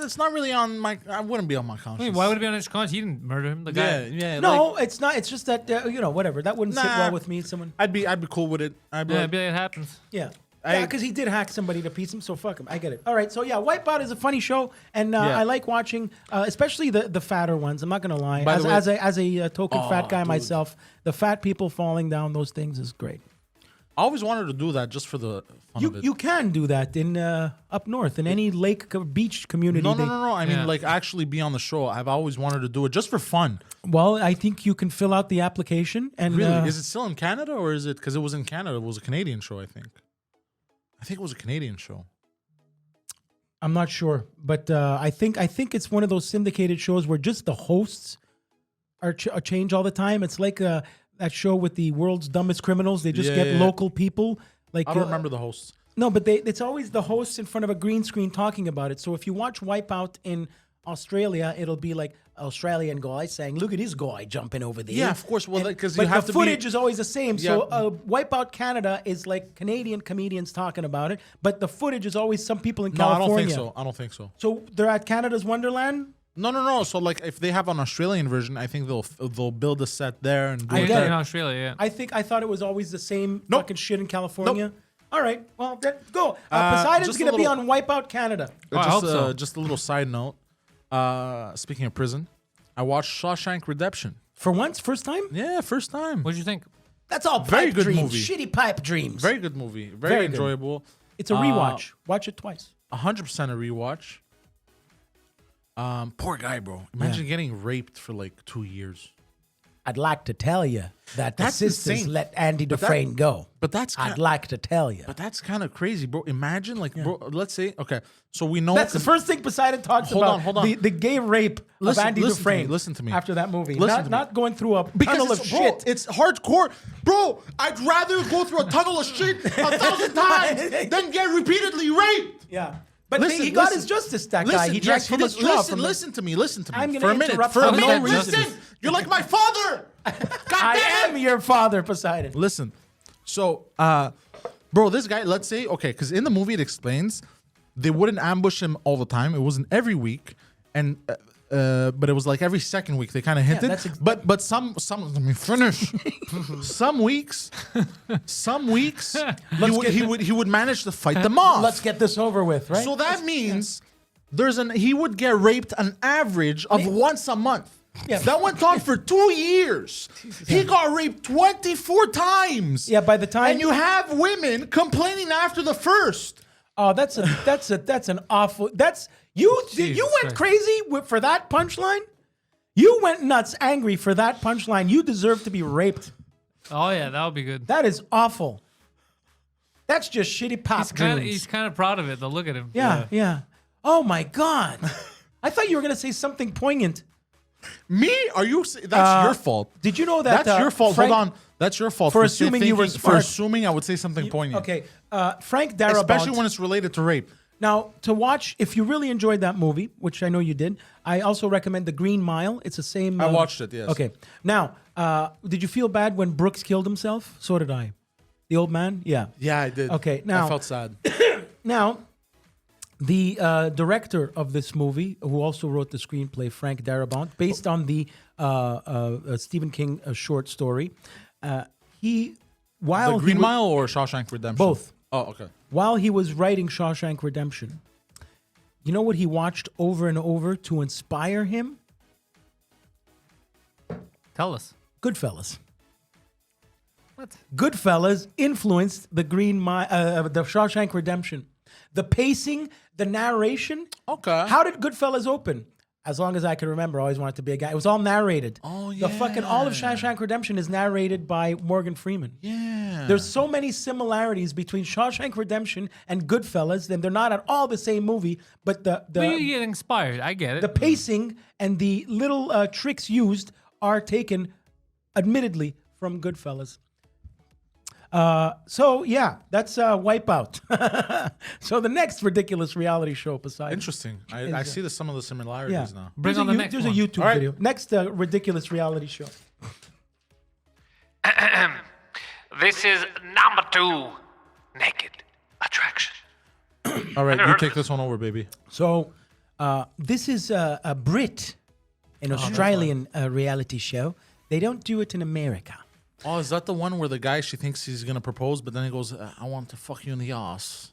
It's not really on my. I wouldn't be on my conscience. I mean, why would it be on his conscience? He didn't murder him. The guy. Yeah. No, like, it's not. It's just that whatever. That wouldn't sit Nah. well with me. Someone, I'd be cool with it. I'd be Yeah, like, it happens. yeah. I- Because he did hack somebody to pieces, so fuck him. I get it. All right, so yeah, Wipeout is a funny show, and Yeah. I like watching, especially the fatter ones. I'm not gonna lie. By the way- As a token fat guy dude. myself, the fat people falling down those things is great. I always wanted to do that just for the fun of it. You can do that in up north in any lake beach community. no. they- I mean, Yeah. like actually be on the show. I've always wanted to do it just for fun. Well, I think you can fill out the application and Really? Is it still in Canada or is it because it was in Canada? It was a Canadian show, I think. I think it was a Canadian show. I'm not sure, but I think it's one of those syndicated shows where just the hosts are change all the time. It's like that show with the world's dumbest criminals. They just get Yeah. local people. Like I don't remember the hosts. No, but it's always the hosts in front of a green screen talking about it. So if you watch Wipeout in Australia, it'll be like Australian guy saying, "Look at this guy jumping over there." Yeah, of course. Well, because But you have the to footage be. is always the same. Yeah. So Wipeout Canada is like Canadian comedians talking about it, but the footage is always some people in No, I California. don't think so. I don't think so. So they're at Canada's Wonderland. No. So like, if they have an Australian version, I think they'll build a set there and do I it get there. it. in Australia, yeah. I thought it was always the same Nope. fucking shit in California. All right, well, go. Poseidon's just a gonna be little- on Wipeout Canada. I hope so. Just a little side note. Speaking of prison, I watched Shawshank Redemption. For once, first time. Yeah, first time. What'd you think? That's all pipe Very good dreams. movie. Shitty pipe dreams. Very good movie. Very, Very good. enjoyable. It's a rewatch. Watch it twice. 100% a rewatch. Poor guy, bro. Imagine getting raped for like 2 years. I'd like to tell you that the That's sisters insane. let Andy that- Dufresne go. But that's I'd kinda, like to tell you. but that's kind of crazy, bro. Imagine like, bro. Let's say, okay. So we know That's the first thing Poseidon talks Hold about. on, hold on. The gay rape Listen- of Andy listen to me, Dufresne. listen to me. After that movie. Listen to me. Not going through a because tunnel of it's, bro, shit. it's hardcore, bro. I'd rather go through a tunnel of shit 1,000 times than get repeatedly raped. Yeah. But Listen, he got listen. his justice, that guy. He drank yes, from he a did. straw. Listen, listen to me. Listen to me. I'm gonna for a minute. interrupt For a for no minute. reason. Listen. You're like my father. God I damn am it. your father, Poseidon. Listen. So, bro, this guy, let's say, okay, because in the movie it explains they wouldn't ambush him all the time. It wasn't every week. And but it was like every second week they kind of hinted. that's but some let me finish. some weeks he would manage to fight them off. Let's get this over with, right? So that means he would get raped an average of once a month. Yeah. That went on for 2 years. He got raped 24 times. Yeah, by the time And you have women complaining after the first. Oh, that's an awful. You went Christ. crazy for that punchline. You went nuts, angry for that punchline. You deserve to be raped. Oh yeah, that would be good. That is awful. That's just shitty pop dreams. He's kind of proud of it. Though, look at him. Yeah. Oh my god. I thought you were gonna say something poignant. Me? Are you? That's your fault. Did you know that? That's your fault. Frank, Hold on. That's your fault for assuming you were for smart. assuming I would say something poignant. Okay, Frank Darabont. Especially when it's related to rape. Now, to watch, if you really enjoyed that movie, which I know you did, I also recommend The Green Mile. It's the same. I watched it, yes. Okay. Now, did you feel bad when Brooks killed himself? So did I. The old man? Yeah. Yeah, I did. Okay, now- I felt sad. Now, the director of this movie, who also wrote the screenplay, Frank Darabont, based on the Stephen King short story, while The he Green wa- Mile or Shawshank Redemption? Both. Oh, okay. While he was writing Shawshank Redemption, you know what he watched over and over to inspire him? Tell us. Goodfellas. What? Goodfellas influenced the the Shawshank Redemption. The pacing, the narration. Okay. How did Goodfellas open? As long as I can remember, I always wanted to be a guy. It was all narrated. Oh, The fucking all of yeah. Shawshank Redemption is narrated by Morgan Freeman. Yeah. There's so many similarities between Shawshank Redemption and Goodfellas, and they're not at all the same movie, but But you get inspired. I get it. the pacing and the little tricks used are taken, admittedly, from Goodfellas. So yeah, that's Wipeout. So the next ridiculous reality show, Poseidon. Interesting. I see some of the similarities Yeah. now. Bring There's on a, the next there's one. a YouTube All right. video. Next ridiculous reality show. This is number 2. Naked attraction. All right, never you heard take of this one over, baby. So this is a Brit, an Australian reality show. They don't do it in America. Oh, is that the one where the guy, she thinks he's going to propose, but then he goes, I want to fuck you in the ass.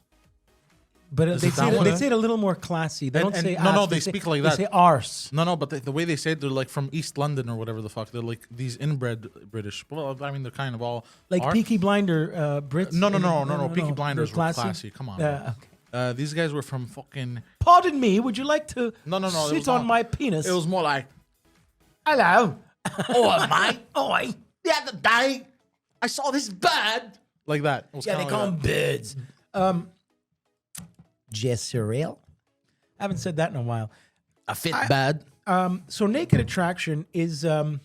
But Is they it that one? say it a little more classy. They And- don't say and- no, ass, no, they speak like that. They say arse. No, but the way they say it, they're like from East London or whatever the fuck. They're like these inbred British. Well, I mean, they're kind of all. Like are. Peaky Blinder Brits. No. Peaky Blinders They're were classy. Come on. okay. These guys were from fucking. Pardon me, would you like to No. It sit was on not- my penis? It was more like, Hello. oh, mate. Oi. The other day, I saw this bird. Like that. It was Yeah, they kinda call like them birds. Jess Surreal. I haven't said that in a while. that. A fit bird. So Naked Attraction is a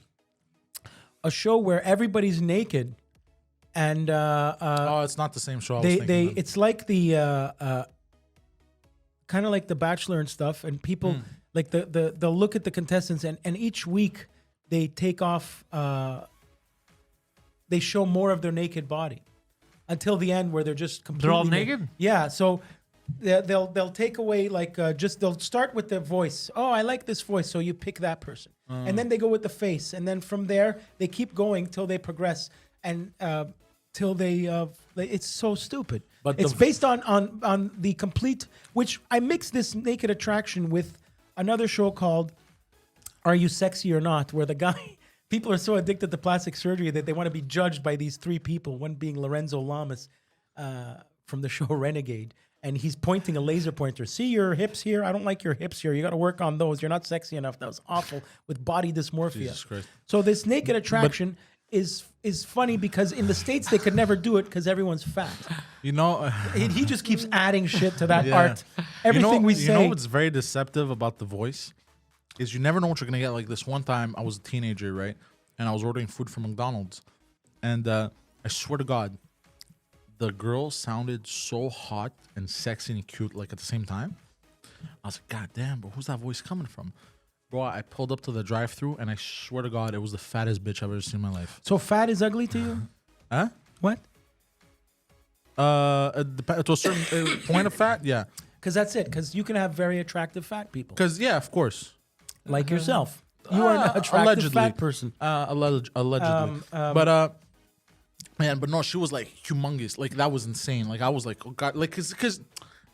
show where everybody's naked, and Oh, it's not the same show. I was thinking of. it's like the kind of like The Bachelor and stuff, and people Like they'll look at the contestants and each week they take off. They show more of their naked body until the end where they're just completely. They're all naked? Yeah. So they'll take away like they'll start with the voice. Oh, I like this voice, so you pick that person, and then they go with the face, and then from there they keep going till they progress and till they. It's so stupid. But it's based on the complete. Which I mix this Naked Attraction with another show called Are You Sexy or Not, where the guy. People are so addicted to plastic surgery that they want to be judged by these three people, one being Lorenzo Lamas from the show Renegade. And he's pointing a laser pointer. See your hips here? I don't like your hips here. You got to work on those. You're not sexy enough. That was awful with body dysmorphia. Jesus Christ. So this Naked Attraction is funny because in the States they could never do it because everyone's fat. You know, He just keeps adding shit to that art. Everything we say. You know what's very deceptive about The Voice? Is you never know what you're gonna get. Like this one time, I was a teenager, right, and I was ordering food from McDonald's, and I swear to God, the girl sounded so hot and sexy and cute, like at the same time. I was like, God damn, bro, who's that voice coming from? Bro, I pulled up to the drive-through, and I swear to God, it was the fattest bitch I've ever seen in my life. So fat is ugly to you? Huh? What? To a certain point of fat, yeah. Because that's it. Because you can have very attractive fat people. Because yeah, of course. Like yourself. You are an attractive allegedly. fat person. Allegedly. But no, she was like humongous. Like that was insane. Like I was like, oh God, like because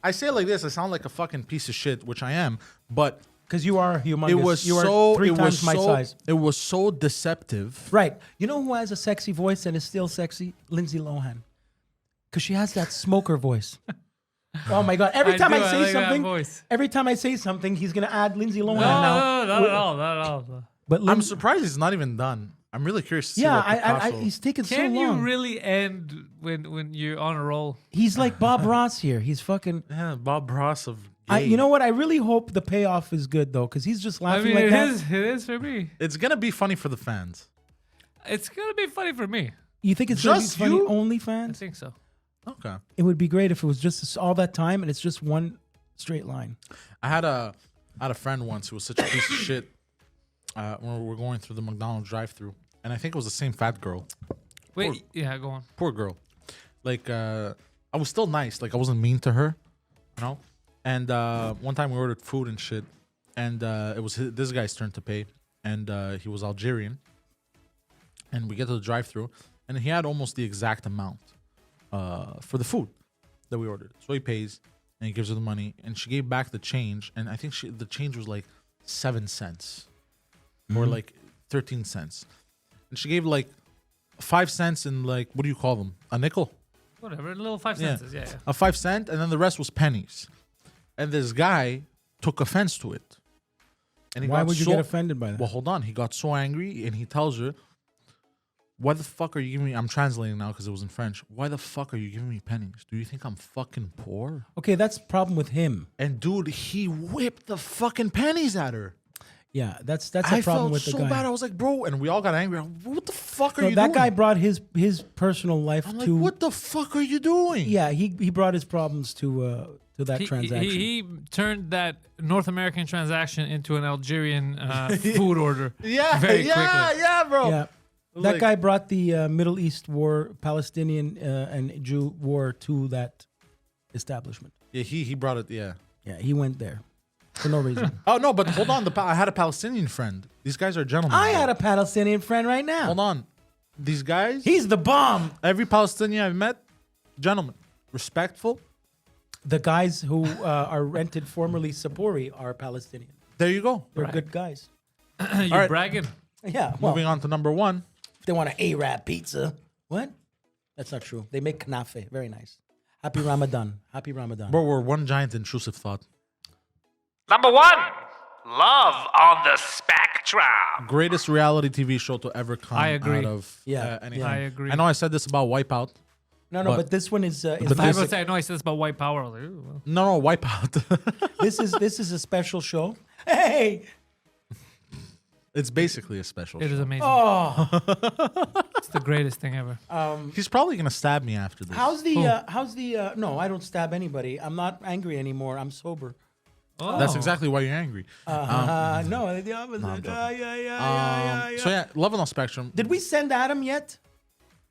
I say it like this, I sound like a fucking piece of shit, which I am. But Because you are humongous. it was you are so three it times was my so size. it was so deceptive. Right. You know who has a sexy voice and is still sexy? Lindsay Lohan. Because she has that smoker voice. Oh my God! Every time I say something, every time I say something, he's gonna add Lindsay Lohan now. No, not at all. Not at all. But I'm surprised he's not even done. I'm really curious to see yeah, what Picasso. he's taking so Can long. you really end when you're on a roll? He's like Bob Ross here. He's fucking. Yeah, Bob Ross of You know what? I really hope the payoff is good though, because he's just I laughing mean, like that. it is for me. It's gonna be funny for the fans. It's gonna be funny for me. You think it's gonna be Just funny you? only I fans? think so. Okay. It would be great if it was just all that time and it's just one straight line. I had a friend once who was such a piece of shit. When we were going through the McDonald's drive-through, and I think it was the same fat girl. Wait, yeah, go on. Poor girl. Like I was still nice. Like I wasn't mean to her, you know. And one time we ordered food and shit, and it was this guy's turn to pay, and he was Algerian. And we get to the drive-through, and he had almost the exact amount for the food that we ordered. So he pays, and he gives her the money, and she gave back the change, and I think the change was like 7 cents or like 13 cents, and she gave like 5 cents and like, what do you call them? A nickel? Whatever, a little 5 cents. Yeah. A 5 cent, and then the rest was pennies. And this guy took offense to it. And he Why got would you get offended by that? Well, hold on. He got so angry, and he tells her, "Why the fuck are you giving me?" I'm translating now because it was in French. Why the fuck are you giving me pennies? Do you think I'm fucking poor? Okay, that's the problem with him. And dude, he whipped the fucking pennies at her. Yeah, that's a I problem felt with the so guy. bad. I was like, bro, and we all got angry. What the fuck are So you that doing? guy brought his personal life I'm to. like, what the fuck are you doing? Yeah, he brought his problems to that transaction. He turned that North American transaction into an Algerian food order. Yeah, very quickly. yeah, bro. Yeah. That Like- guy brought the Middle East war, Palestinian and Jew war to that establishment. Yeah, he brought it. Yeah. Yeah, he went there for no reason. Oh no, but hold on. I had a Palestinian friend. These guys are gentlemen. I had a Palestinian friend right now. Hold on. These guys. He's the bomb. Every Palestinian I've met, gentlemen, respectful. The guys who are rented formerly Sapori are Palestinian. There you go. They're good guys. You're right. bragging. Yeah. Well, Moving on to number one. if they want an Arab pizza, what? That's not true. They make knafe. Very nice. Happy Ramadan. Happy Ramadan. Bro, we're one giant intrusive thought. Number 1, Love on the Spectrum. Greatest reality TV show to ever come I agree. out of Yeah, anything. I agree. I know I said this about Wipeout. No, But- but this one is but I was basic. gonna say, I know I said this about white power. I was like, ooh, well. No, Wipeout. This is a special show. Hey, It's basically a special It show. is amazing. oh, It's the greatest thing ever. He's probably going to stab me after this. how's the no? I don't stab anybody. I'm not angry anymore. I'm sober. Oh. That's exactly why you're angry. No, the opposite. I'm joking. Yeah. So yeah, love on the spectrum. Did we send Adam yet?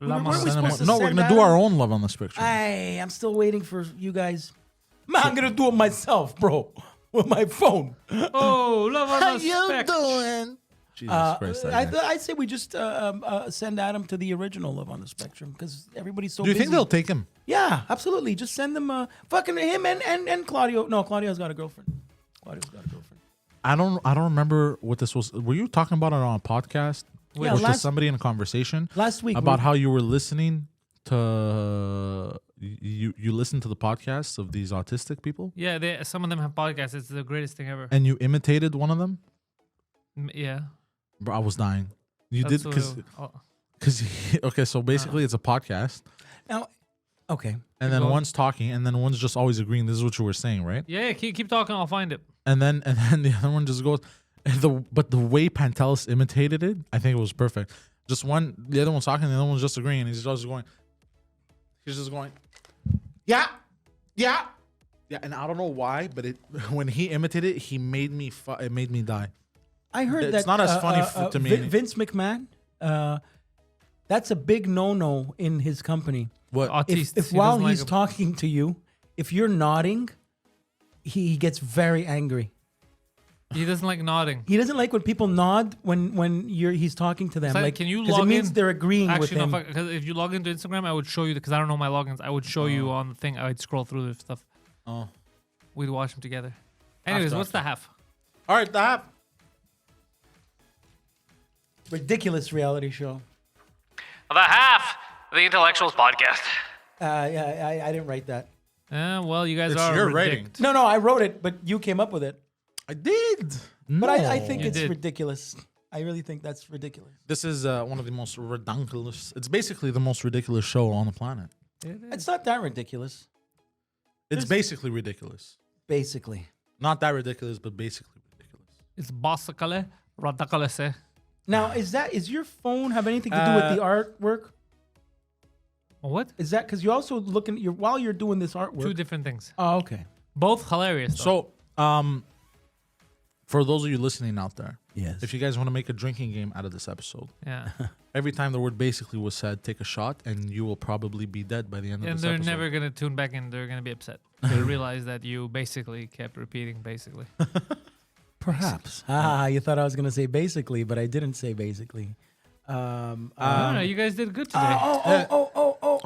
La Weren't we Mama. supposed to No, we're send gonna do Adam? our own love on the spectrum. I'm still waiting for you guys. Man, I'm gonna do it myself, bro, with my phone. Oh, love on the spectrum. doing? Jesus Christ! I say we just send Adam to the original Love on the Spectrum because everybody's so Do you busy. think they'll take him? Yeah, absolutely. Just send them fucking him and Claudio. No, Claudio's got a girlfriend. Claudio's got a girlfriend. I don't remember what this was. Were you talking about it on a podcast? Yeah, with last- somebody in a conversation Last week about how you were listening to you listen to the podcasts of these autistic people Yeah, some of them have podcasts. It's the greatest thing ever. and you imitated one of them. Yeah. Bro, I was dying. You That's did what- because okay. So basically, it's a podcast, now. Okay. and then going. one's talking, and then one's just always agreeing. This is what you were saying, right? Yeah, keep talking. I'll find it. And then the other one just goes. But the way Pantelis imitated it, I think it was perfect. Just the other one's talking, the other one's just agreeing. And he's just going. Yeah. And I don't know why, but when he imitated it, he made me. It made me die. I heard It's that not as funny to me. Vince McMahon. That's a big no-no in his company. What? Autiste. If He while doesn't like he's him. talking to you, if you're nodding, he gets very angry. He doesn't like nodding. He doesn't like when people nod when he's talking to them. So like, can you 'cause log it means in? they're agreeing with Actually, him. no, because if you log into Instagram, I would show you because I don't know my logins. I would show you on the thing. I'd scroll through the stuff. Oh. We'd watch them together. Anyways, what's the half? All right, that. Ridiculous reality show. The half, the Intellectuals podcast. Yeah, I didn't write that. Well, you guys It's are your ridic- rating. No, I wrote it, but you came up with it. I did. But I think You it's did. ridiculous. I really think that's ridiculous. This is one of the most ridiculous. It's basically the most ridiculous show on the planet. It's not that ridiculous, It's basically ridiculous. basically. Not that ridiculous, but basically ridiculous. It's basically ridiculous. Now, is your phone have anything to do with the artwork? What? Is that because you're also looking? While you're doing this artwork. Two different things. Oh, okay. Both hilarious. Though. So, for those of you listening out there, Yes. if you guys want to make a drinking game out of this episode, Yeah. every time the word basically was said, take a shot, and you will probably be dead by the end of And this they're episode. never gonna tune back in. They're gonna be upset. They realize that you basically kept repeating basically. Perhaps. You thought I was gonna say basically, but I didn't say basically. No, you guys did good today.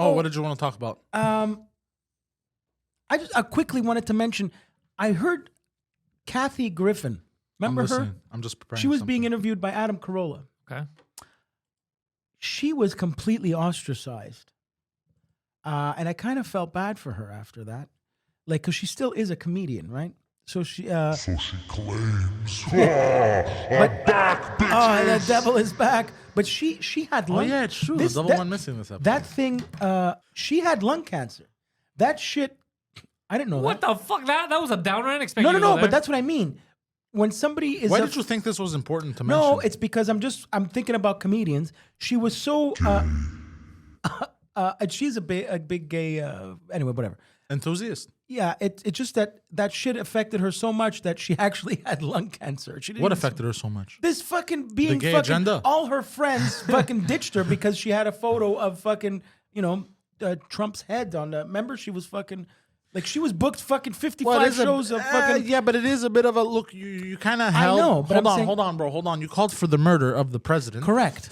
Oh, what did you want to talk about? I quickly wanted to mention. I heard Kathy Griffin. Remember I'm her? listening. I'm just preparing. She was being something. interviewed by Adam Carolla. Okay. She was completely ostracized. And I kind of felt bad for her after that. Like, because she still is a comedian, right? So she. So she claims. I'm back, bitch. Oh, the devil is back. But she had Oh lung. yeah, it's true. This- the double that- one missing this episode. That thing. She had lung cancer. That shit. I didn't know What that. the fuck? That was a downer. I didn't expect No, you no, to go no. there. But that's what I mean. When somebody is. Why a- did you think this was important to mention? No, it's because I'm thinking about comedians. She was so. And she's a big gay. Anyway, whatever. enthusiast. Yeah, it's just that shit affected her so much that she actually had lung cancer. She didn't What even- affected her so much? This fucking being gay fucking agenda. all her friends fucking ditched her because she had a photo of fucking Trump's head on the. Remember, she was fucking like she was booked fucking 55 shows of fucking. Yeah, but it is a bit of a look. You kind of I held. know, but hold I'm on, saying- hold on, bro. Hold on. You called for the murder of the president. Correct.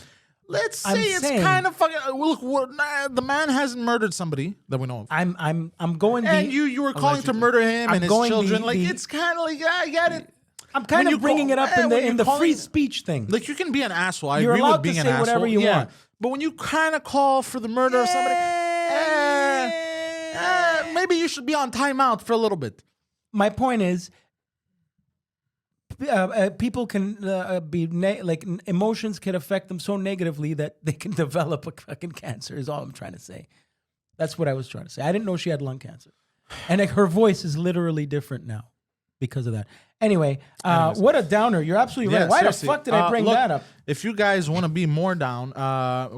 Let's say I'm it's saying- kind of fucking. Look, the man hasn't murdered somebody that we know of. I'm going. And you were calling to allegedly. murder him I'm and his going children. the- like the- it's kind of like I get it. I'm kind when of you bringing call- it up when in you the call free it- speech thing. Like you can be an asshole. I You're agree allowed with being to an say asshole. whatever you want. But when you kind of call for the murder of somebody, maybe you should be on timeout for a little bit. My point is, people can be emotions can affect them so negatively that they can develop a fucking cancer. Is all I'm trying to say. That's what I was trying to say. I didn't know she had lung cancer, and her voice is literally different now because of that. Anyway, what a downer. You're absolutely right. Yeah, Why seriously. the fuck did I bring Look, that up? If you guys want to be more down,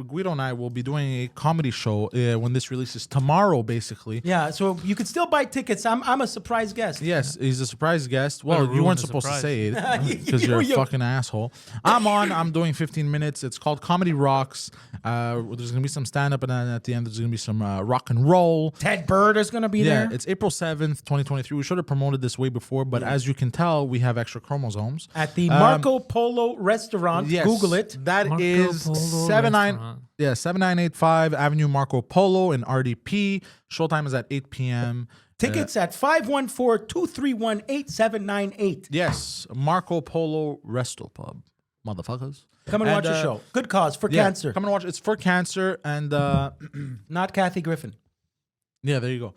Guido and I will be doing a comedy show when this releases tomorrow, basically. Yeah, so you could still buy tickets. I'm a surprise guest. Yes, he's a surprise guest. Well, you ruin weren't the supposed surprise. to say it because you're a fucking asshole. I'm doing 15 minutes. It's called Comedy Rocks. There's going to be some stand-up, and then at the end, there's going to be some rock and roll. Ted Bird is going to be Yeah, there. it's April 7th, 2023. We should have promoted this way before, but as you can tell, we have extra chromosomes. At the Marco Polo restaurant. Yes, Google it. That Marco is Polo 7985 Avenue Marco Polo in RDP. Showtime is at 8 p.m. Tickets at 514-231-8798. Yes, Marco Polo Resto Pub, motherfuckers. Come and watch the show. Good cause for Yeah, cancer. come and watch. It's for cancer, and Not Kathy Griffin. yeah, there you go.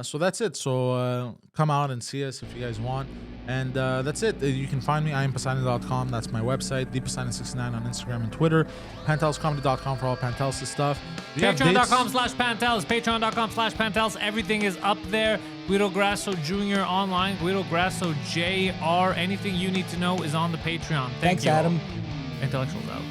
So that's it. So come out and see us if you guys want. And that's it. You can find me. I am Poseidon.com. That's my website. ThePoseidon69 on Instagram and Twitter. PantelisComedy.com for all Pantelis stuff. Do you have dates? Patreon.com/Pantelis. Patreon.com/Pantelis. Everything is up there. Guido Grasso Jr. online. Guido Grasso Jr. Anything you need to know is on the Patreon. Thanks, you all. Adam. Intellectuals out.